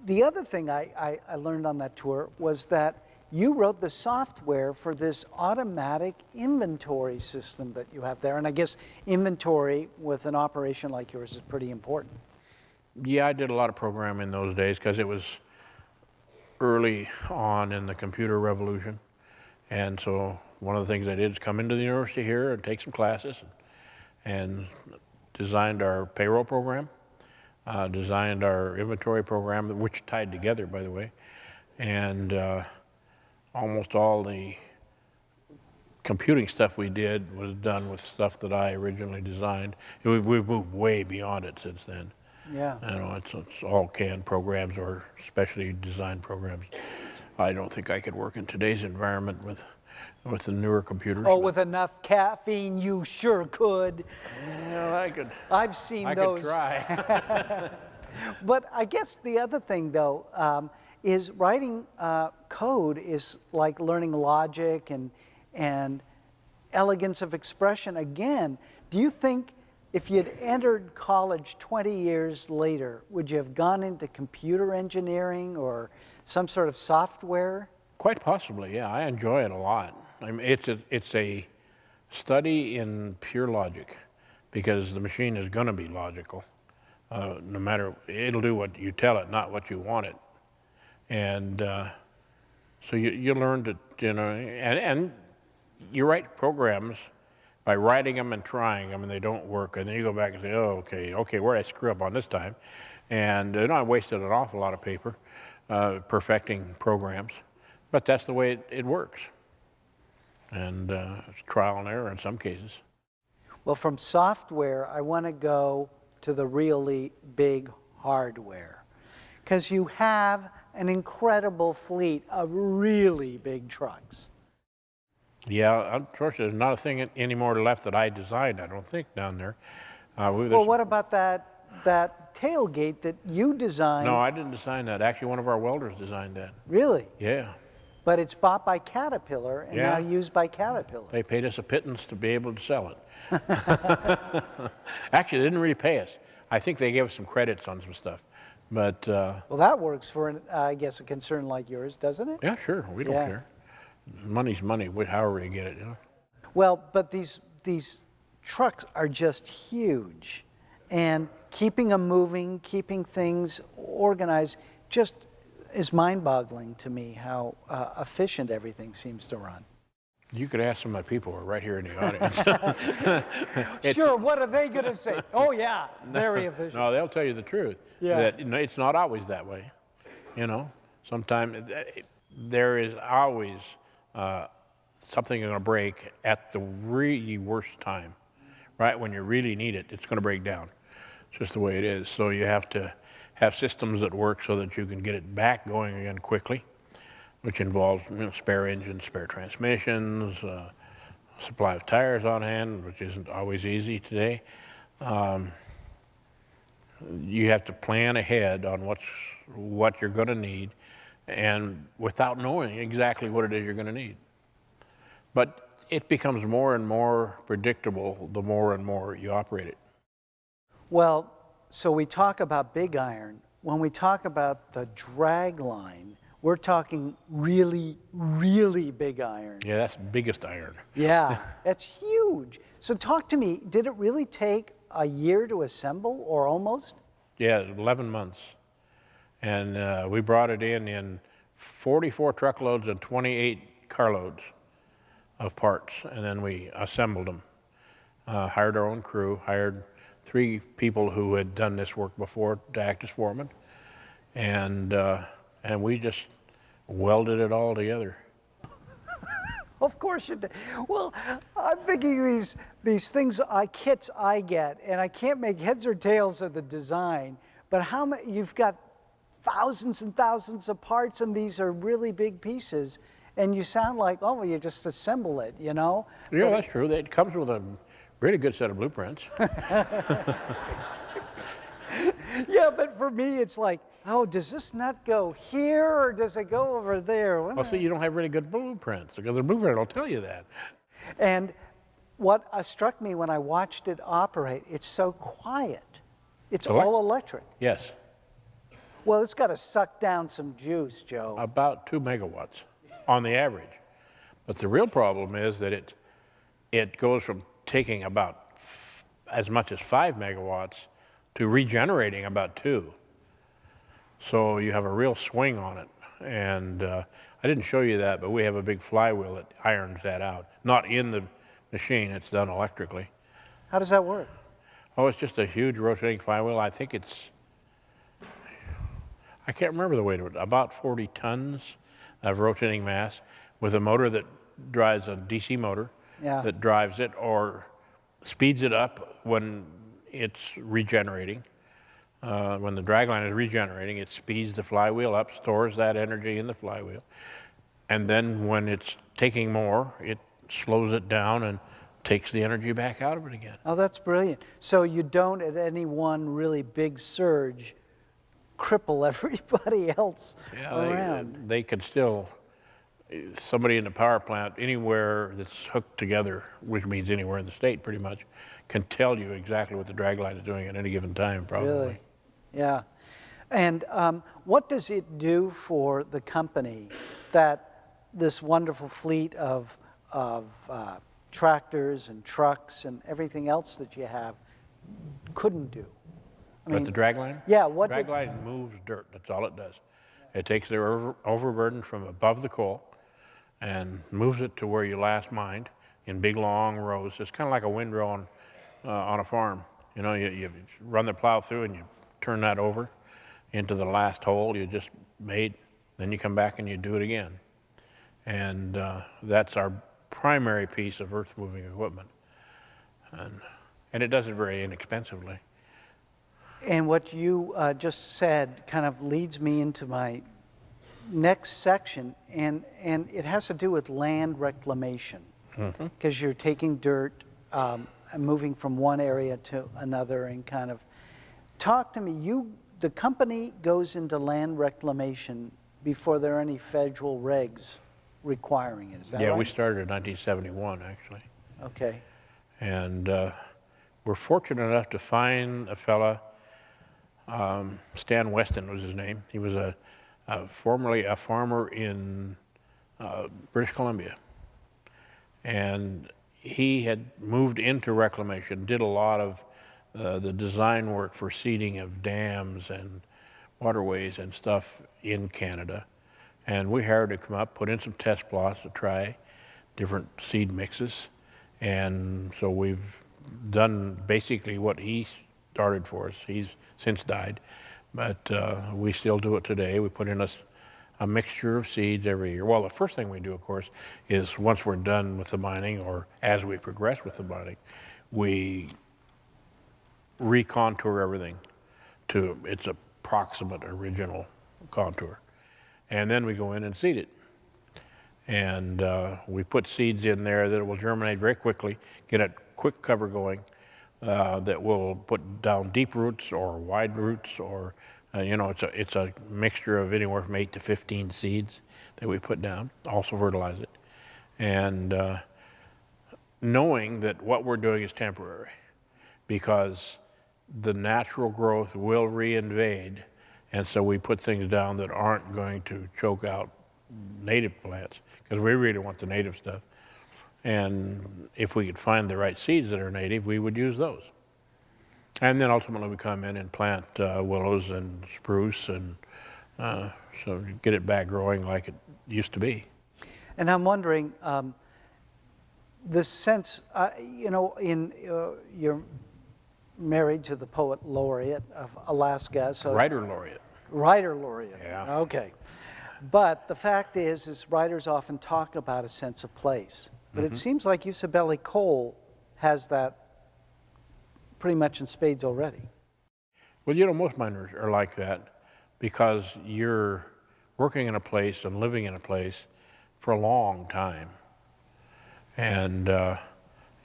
the other thing I learned on that tour was that you wrote the software for this automatic inventory system that you have there. And I guess inventory with an operation like yours is pretty important. Yeah, I did a lot of programming in those days because it was early on in the computer revolution. And so one of the things I did is come into the university here and take some classes and designed our payroll program, designed our inventory program, which tied together, by the way, and almost all the computing stuff we did was done with stuff that I originally designed. We've moved way beyond it since then. Yeah. It's all canned programs or specially designed programs. I don't think I could work in today's environment with the newer computers. Oh, with enough caffeine, you sure could. Well, I could. I've seen those. I could try. But I guess the other thing, though, is writing code is like learning logic and elegance of expression. Again, do you think if you'd entered college 20 years later, would you have gone into computer engineering or some sort of software? Quite possibly, yeah. I enjoy it a lot. I mean, it's a study in pure logic because the machine is going to be logical. No matter, it'll do what you tell it, not what you want it. And so you learn to, and you write programs by writing them and trying them, and they don't work. And then you go back and say, oh, okay, where did I screw up on this time? And I wasted an awful lot of paper perfecting programs. But that's the way it works. And it's trial and error in some cases. Well, from software, I want to go to the really big hardware. Because you have an incredible fleet of really big trucks. Yeah, unfortunately, there's not a thing anymore left that I designed, I don't think, down there. Well, what about that tailgate that you designed? No, I didn't design that. Actually, one of our welders designed that. Really? Yeah. But it's bought by Caterpillar and now used by Caterpillar. They paid us a pittance to be able to sell it. Actually, they didn't really pay us. I think they gave us some credits on some stuff. But well, that works for, I guess, a concern like yours, doesn't it? yeah, sure. We don't care. Money's money, however you get it. Well, but these trucks are just huge, and keeping them moving, keeping things organized, just is mind-boggling to me how efficient everything seems to run. You could ask some of my people who are right here in the audience. Sure, what are they going to say? Oh, yeah, very efficient. No, they'll tell you the truth. Yeah. That it's not always that way. Sometimes there is always something going to break at the really worst time, right? When you really need it, it's going to break down. It's just the way it is. So you have to have systems that work so that you can get it back going again quickly, which involves spare engines, spare transmissions, supply of tires on hand, which isn't always easy today. You have to plan ahead on what you're going to need, and without knowing exactly what it is you're going to need. But it becomes more and more predictable the more and more you operate it. Well, so we talk about big iron. When we talk about the drag line, we're talking really, really big iron. Yeah, that's biggest iron. Yeah, that's huge. So talk to me, did it really take a year to assemble, or almost? Yeah, 11 months. And we brought it in 44 truckloads and 28 carloads of parts, and then we assembled them. Hired our own crew, hired 3 people who had done this work before to act as foremen, and we just welded it all together. Of course you did. Well, I'm thinking these things, kits I get, and I can't make heads or tails of the design, but how many, you've got thousands and thousands of parts, and these are really big pieces, and you sound like, oh, well, you just assemble it, you know? Yeah, that's true. It comes with a really good set of blueprints. Yeah, but for me, it's like, oh, does this nut go here or does it go over there? Well, see, you don't have really good blueprints because the blueprint will tell you that. And what struck me when I watched it operate, it's so quiet. It's all electric. Yes, Well, it's got to suck down some juice, Joe. about 2 megawatts on the average. But the real problem is that it goes from taking about as much as 5 megawatts to regenerating about 2. So you have a real swing on it. And I didn't show you that, but we have a big flywheel that irons that out. Not in the machine, it's done electrically. How does that work? Oh, it's just a huge rotating flywheel. I think I can't remember the weight of it, about 40 tons of rotating mass with a motor that drives a DC motor that drives it or speeds it up when it's regenerating. When the dragline is regenerating, it speeds the flywheel up, stores that energy in the flywheel. And then when it's taking more, it slows it down and takes the energy back out of it again. Oh, that's brilliant. So you don't, at any one really big surge, cripple everybody else around. They could still, somebody in the power plant, anywhere that's hooked together, which means anywhere in the state pretty much, can tell you exactly what the dragline is doing at any given time, probably. Really? Yeah. And what does it do for the company that this wonderful fleet of tractors and trucks and everything else that you have couldn't do? But the dragline? Yeah. Dragline moves dirt. That's all it does. It takes the overburden from above the coal and moves it to where you last mined in big long rows. It's kind of like a windrow on a farm. You know, you run the plow through and you turn that over into the last hole you just made. Then you come back and you do it again. And that's our primary piece of earth moving equipment. And it does it very inexpensively. And what you just said kind of leads me into my next section, and it has to do with land reclamation, because you're taking dirt and moving from one area to another, and kind of talk to me. The company goes into land reclamation before there are any federal regs requiring it. Is that right? Yeah, we started in 1971 actually. Okay. And we're fortunate enough to find a fella. Stan Weston was his name. He was formerly a farmer in British Columbia. And he had moved into reclamation, did a lot of the design work for seeding of dams and waterways and stuff in Canada. And we hired to come up, put in some test plots to try different seed mixes. And so we've done basically what he started for us. He's since died, but we still do it today. We put in a mixture of seeds every year. Well, the first thing we do, of course, is once we're done with the mining, or as we progress with the mining, we recontour everything to its approximate original contour. And then we go in and seed it. And we put seeds in there that will germinate very quickly, get a quick cover going, that will put down deep roots or wide roots, or you know, it's a mixture of anywhere from 8 to 15 seeds that we put down. Also fertilize it, and knowing that what we're doing is temporary, because the natural growth will reinvade, and so we put things down that aren't going to choke out native plants, because we really want the native stuff. And if we could find the right seeds that are native, we would use those. And then ultimately we come in and plant willows and spruce, and so get it back growing like it used to be. And I'm wondering, the sense, you know, you're married to the poet laureate of Alaska. So Writer laureate. Writer laureate. Yeah. Okay. But the fact is writers often talk about a sense of place. But it seems like Usibelli Coal has that pretty much in spades already. Well, you know, most miners are like that because you're working in a place and living in a place for a long time. And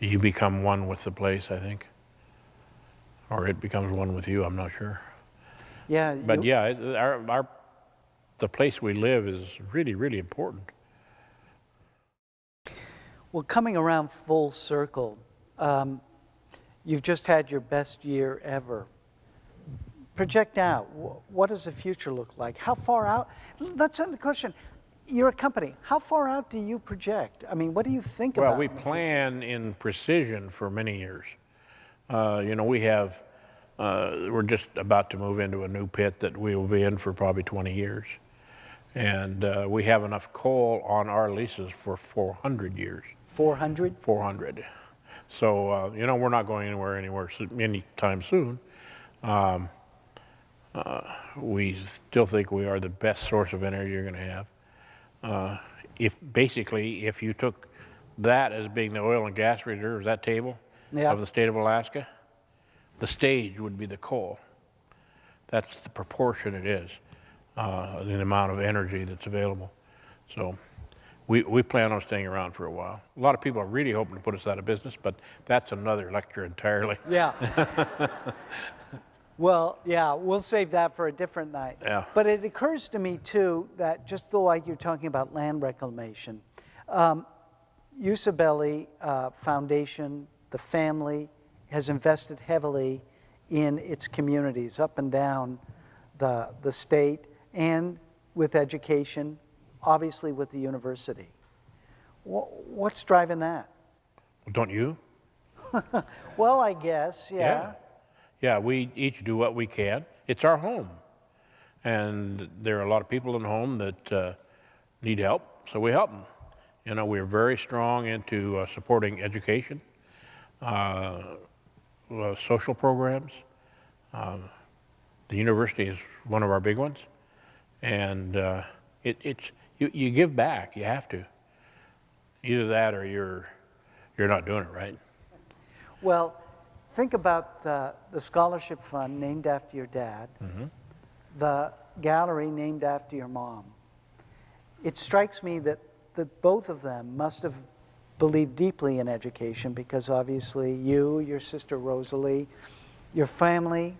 you become one with the place, I think. Or it becomes one with you, I'm not sure. Yeah. But yeah, the place we live is really, really important. Well, coming around full circle, you've just had your best year ever. Project out. What does the future look like? How far out? That's the question. You're a company. How far out do you project? I mean, what do you think about? Well, we plan in precision for many years. You know, we're just about to move into a new pit that we will be in for probably 20 years. And we have enough coal on our leases for 400 years. 400? 400. So, you know, we're not going anywhere anytime soon. We still think we are the best source of energy you're going to have. If you took that as being the oil and gas reserves, that table of the state of Alaska, the stage would be the coal. That's the proportion it is, the amount of energy that's available. So we plan on staying around for a while. A lot of people are really hoping to put us out of business, but that's another lecture entirely. Yeah. Well, yeah, we'll save that for a different night. Yeah. But it occurs to me, too, that just like you're talking about land reclamation, Usibelli Foundation, the family, has invested heavily in its communities up and down the state and with education, obviously with the university. What's driving that? Don't you? Well, I guess, yeah. Yeah, we each do what we can. It's our home. And there are a lot of people in the home that need help, so we help them. You know, we're very strong into supporting education, social programs. The university is one of our big ones. And you give back, you have to. Either that or you're not doing it right. Well, think about the scholarship fund named after your dad, the gallery named after your mom. It strikes me that both of them must have believed deeply in education because obviously you, your sister Rosalie, your family,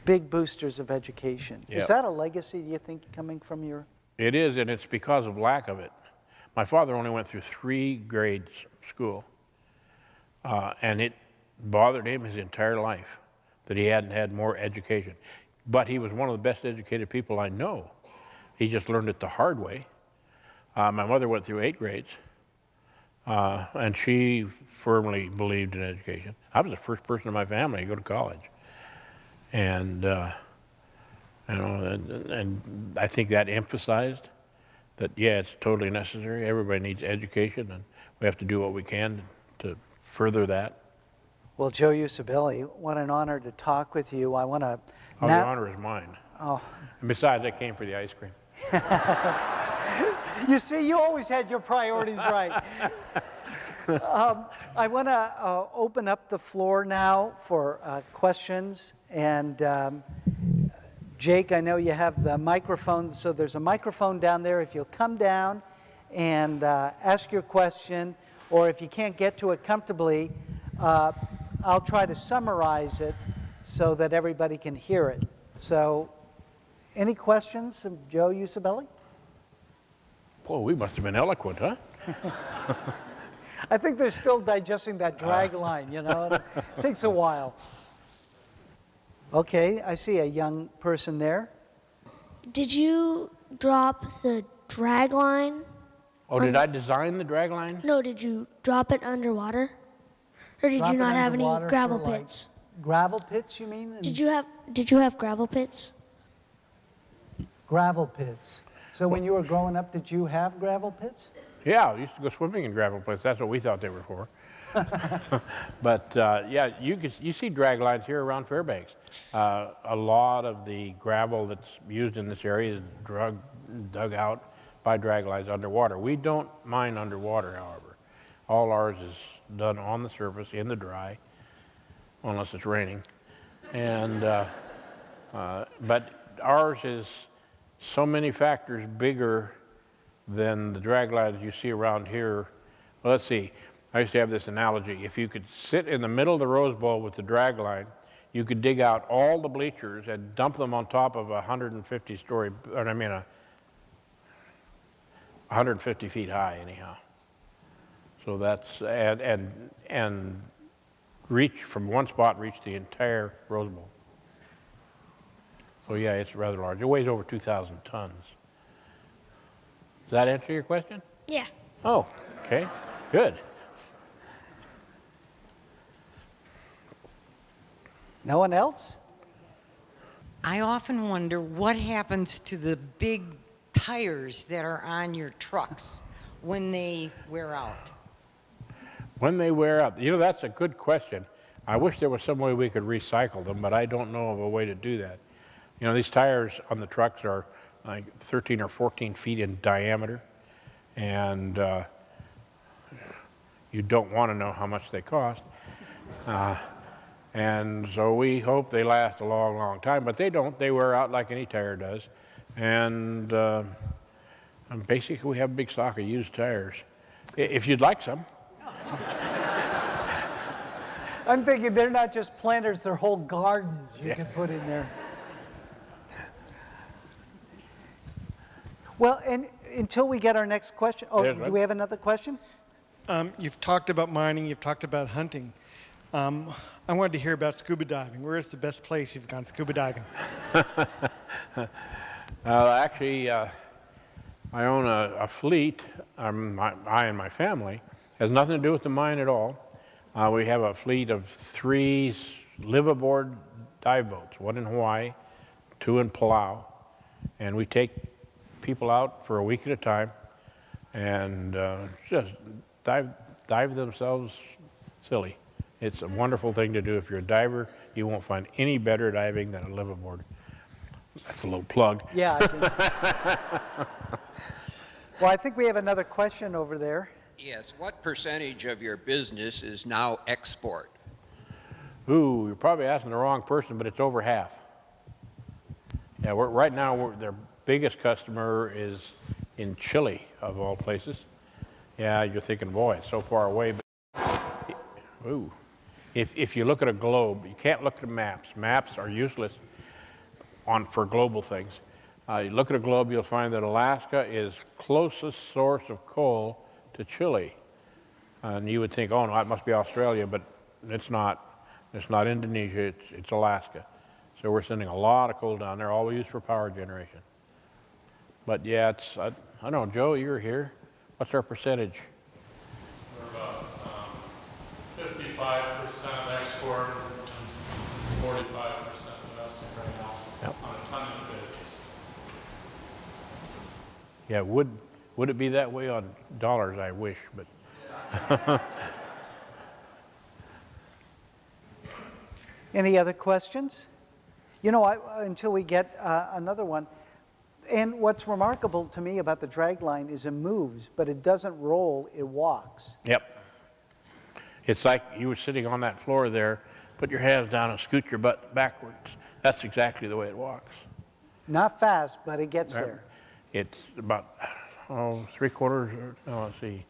big boosters of education. Yep. Is that a legacy, do you think, coming from your... It is, and it's because of lack of it. My father only went through 3 grades of school, and it bothered him his entire life that he hadn't had more education. But he was one of the best educated people I know. He just learned it the hard way. My mother went through 8 grades, and she firmly believed in education. I was the first person in my family to go to college. And, you know, and I think that emphasized that, yeah, it's totally necessary. Everybody needs education, and we have to do what we can to further that. Well, Joe Usibelli, what an honor to talk with you. I want to... Oh, the honor is mine. Oh. And besides, I came for the ice cream. You see, you always had your priorities right. I want to open up the floor now for questions. And Jake, I know you have the microphone, so there's a microphone down there. If you'll come down and ask your question, or if you can't get to it comfortably, I'll try to summarize it so that everybody can hear it. So, any questions of Joe Usibelli? Boy, we must have been eloquent, huh? I think they're still digesting that drag line, you know. It takes a while. Okay, I see a young person there. Did you drop the drag line? Oh, did I design the drag line? No, did you drop it underwater? Or did Drop you it not have any underwater gravel for, like, pits? Gravel pits, you mean? Did you have gravel pits? Gravel pits. So when you were growing up, did you have gravel pits? Yeah, I used to go swimming in gravel pits. That's what we thought they were for. But yeah, you see drag lines here around Fairbanks. A lot of the gravel that's used in this area is dug out by drag lines underwater. We don't mine underwater, however. All ours is done on the surface, in the dry, unless it's raining. And, but ours is so many factors bigger than the drag lines you see around here. Well, let's see. I used to have this analogy. If you could sit in the middle of the Rose Bowl with the drag line, you could dig out all the bleachers and dump them on top of a 150-story, or I mean, 150 feet high, anyhow. So that's and reach from one spot, reach the entire Rose Bowl. So yeah, it's rather large. It weighs over 2,000 tons. Does that answer your question? Yeah. Oh, okay, good. No one else? I often wonder what happens to the big tires that are on your trucks when they wear out. When they wear out, you know, that's a good question. I wish there was some way we could recycle them, but I don't know of a way to do that. You know, these tires on the trucks are like 13 or 14 feet in diameter, and you don't want to know how much they cost. And so we hope they last a long, long time, but they don't. They wear out like any tire does. And basically, we have a big stock of used tires. If you'd like some. I'm thinking they're not just planters, they're whole gardens you can put in there. Well, and until we get our next question, oh, do we have another question? You've talked about mining, you've talked about hunting. I wanted to hear about scuba diving. Where is the best place you've gone scuba diving? Actually, I own a fleet, I and my family. Has nothing to do with the mine at all. We have a fleet of 3 live-aboard dive boats, 1 in Hawaii, 2 in Palau, and we take people out for a week at a time and just dive themselves silly. It's a wonderful thing to do. If you're a diver, you won't find any better diving than a live-aboard. That's a little plug. Yeah. Well, I think we have another question over there. Yes. What percentage of your business is now export? Ooh, you're probably asking the wrong person, but it's over half. Yeah, right now, their biggest customer is in Chile, of all places. Yeah, you're thinking, boy, it's so far away. But, ooh. If you look at a globe, you can't look at maps. Maps are useless for global things. You look at a globe, you'll find that Alaska is closest source of coal to Chile. And you would think, oh, no, it must be Australia, but it's not. It's not Indonesia, it's Alaska. So we're sending a lot of coal down there, all we use for power generation. But yeah, I don't know, Joe, you're here. What's our percentage? We're about 55% export and 45% domestic right now. Yep. On a tonnage basis. Yeah, would it be that way on dollars? I wish, but. Any other questions? You know, until we get another one. And what's remarkable to me about the drag line is it moves, but it doesn't roll, it walks. Yep. It's like you were sitting on that floor there, put your hands down and scoot your butt backwards. That's exactly the way it walks. Not fast, but it gets there. It's about, let's see.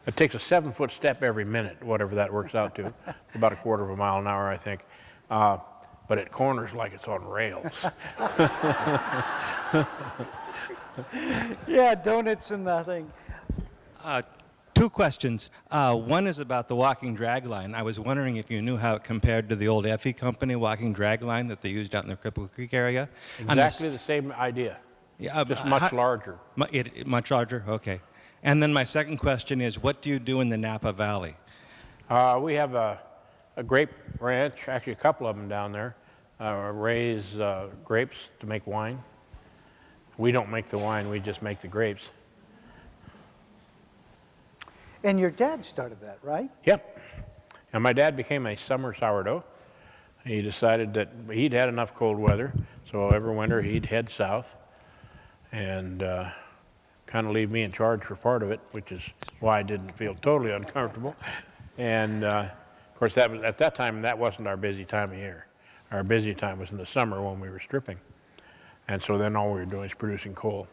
It takes a 7-foot step every minute, whatever that works out to. About a quarter of a mile an hour, I think. But it corners like it's on rails. Yeah, donuts and nothing. 2 questions. One is about the walking drag line. I was wondering if you knew how it compared to the old Effie Company walking drag line that they used out in the Cripple Creek area. Exactly the same idea. Yeah, just much larger. Much larger? Okay. And then my second question is, what do you do in the Napa Valley? We have a grape ranch, actually a couple of them down there, raise grapes to make wine. We don't make the wine, we just make the grapes. And your dad started that, right? Yep. And my dad became a summer sourdough. He decided that he'd had enough cold weather, so every winter he'd head south and kind of leave me in charge for part of it, which is why I didn't feel totally uncomfortable. And of course, that was, at that time, that wasn't our busy time of year. Our busy time was in the summer when we were stripping. And so then all we were doing is producing coal.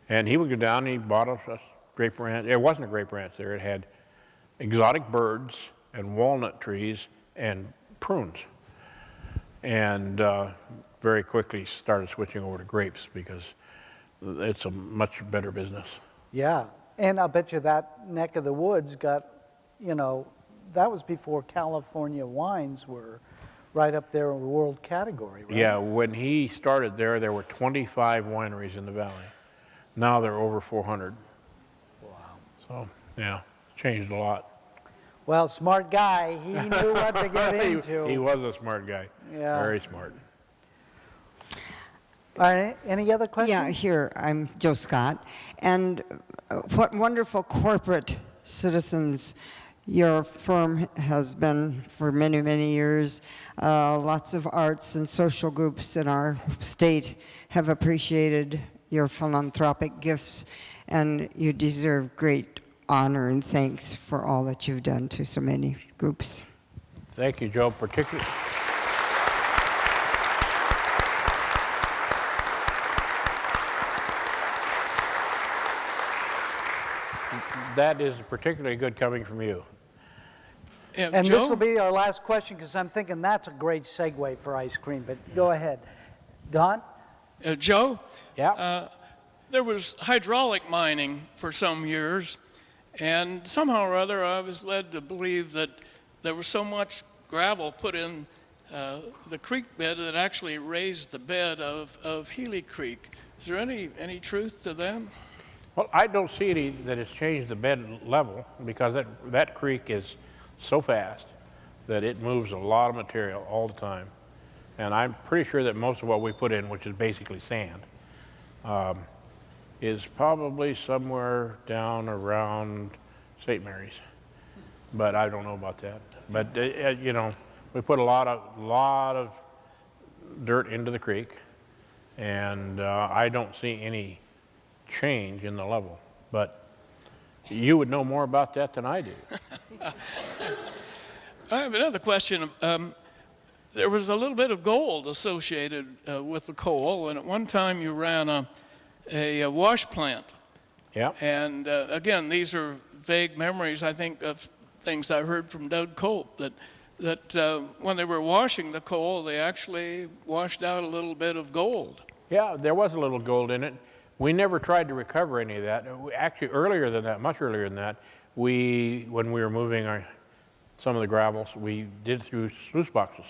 And he would go down and he bought us a grape ranch. It wasn't a grape ranch there. It had exotic birds and walnut trees and prunes. And very quickly started switching over to grapes because it's a much better business. Yeah, and I bet you that neck of the woods got, you know, that was before California wines were right up there in the world category, right? Yeah, when he started there, there were 25 wineries in the valley. Now there are over 400. Wow. So, yeah, it's changed a lot. Well, smart guy. He knew what to get into. He was a smart guy. Yeah. Very smart. All right, any other questions? Yeah, here, I'm Joe Scott. And what wonderful corporate citizens your firm has been for many, many years. Lots of arts and social groups in our state have appreciated your philanthropic gifts, and you deserve great honor and thanks for all that you've done to so many groups. Thank you, Joe, particularly. That is particularly good coming from you. And Joe? this will be our last question because I'm thinking that's a great segue for ice cream, but go ahead. Don? Joe? Yeah. There was hydraulic mining for some years, and somehow or other I was led to believe that there was so much gravel put in the creek bed that actually raised the bed of Healy Creek. Is there any truth to that? Well, I don't see any that has changed the bed level because that creek is so fast that it moves a lot of material all the time. And I'm pretty sure that most of what we put in, which is basically sand, is probably somewhere down around St. Mary's. But I don't know about that. But you know, we put a lot of dirt into the creek, and I don't see any change in the level. But you would know more about that than I do. I have another question. There was a little bit of gold associated with the coal, and at one time you ran a wash plant. Yeah. And again, these are vague memories, I think, of things I heard from Doug Cope, that when they were washing the coal, they actually washed out a little bit of gold. Yeah, there was a little gold in it. We never tried to recover any of that. Actually, earlier than that, much earlier than that, when we were moving some of the gravels, we did through sluice boxes,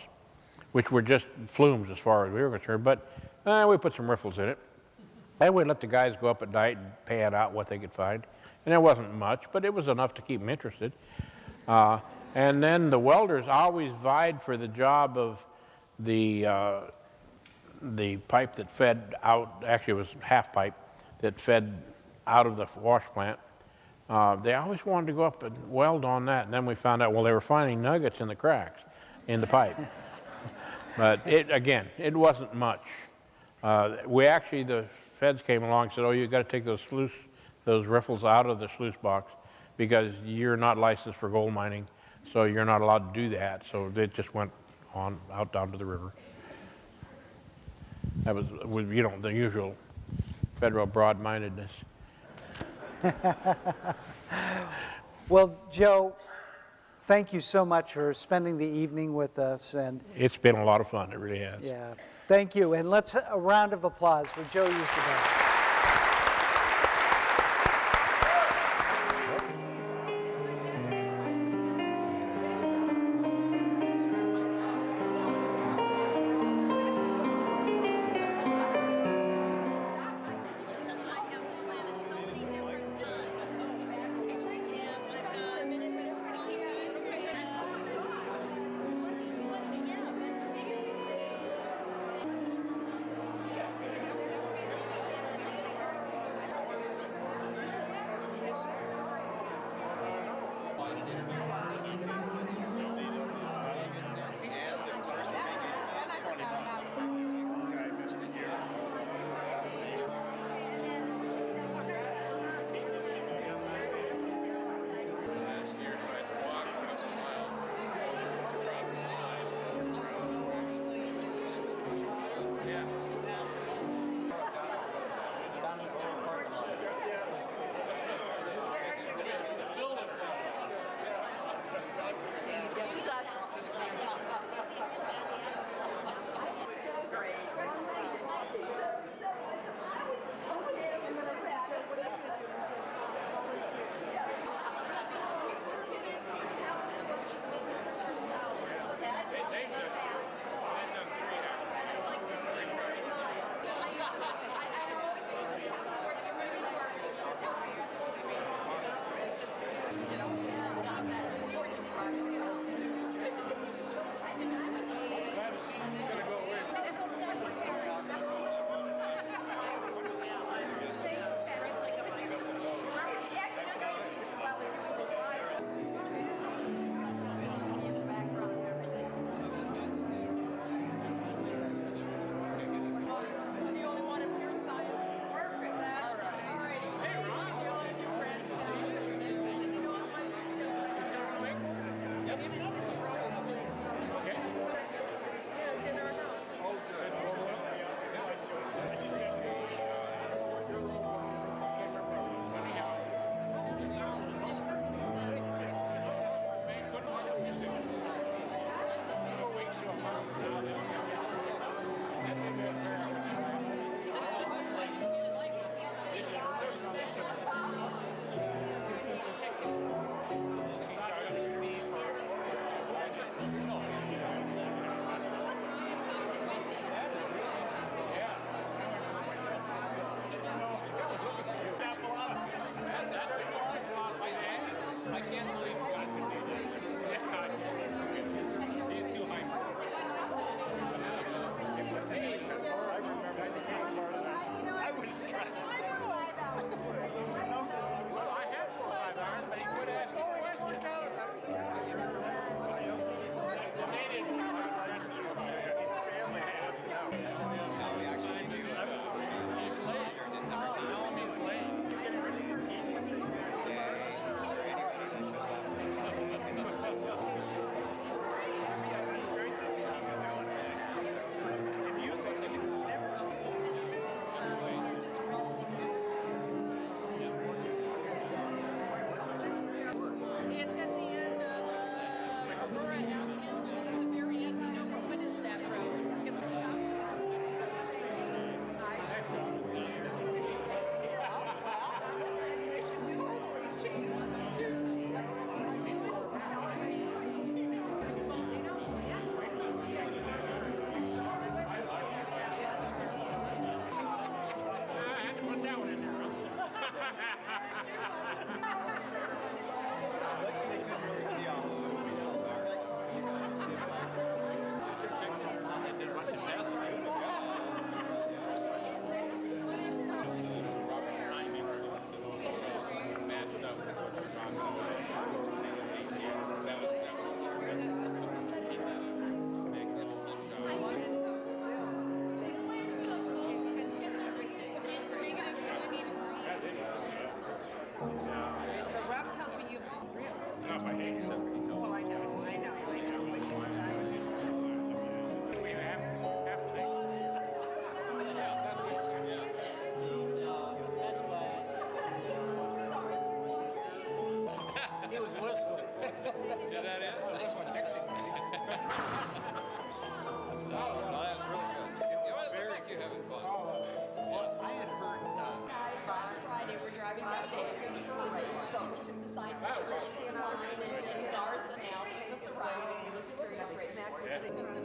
which were just flumes as far as we were concerned, but we put some riffles in it. And we let the guys go up at night and pan out what they could find. And there wasn't much, but it was enough to keep them interested. And then the welders always vied for the job of the pipe that fed out, actually it was half pipe, that fed out of the wash plant. They always wanted to go up and weld on that, and then we found out, well, they were finding nuggets in the cracks in the pipe. But again, it wasn't much. The feds came along and said, oh, you got to take those riffles out of the sluice box because you're not licensed for gold mining, so you're not allowed to do that. So it just went on out down to the river. That was, you know, the usual federal broad-mindedness. Well, Joe, thank you so much for spending the evening with us. And It's been a lot of fun, it really has. yeah, thank you. And let's a round of applause for Joe Usibelli. was thinking.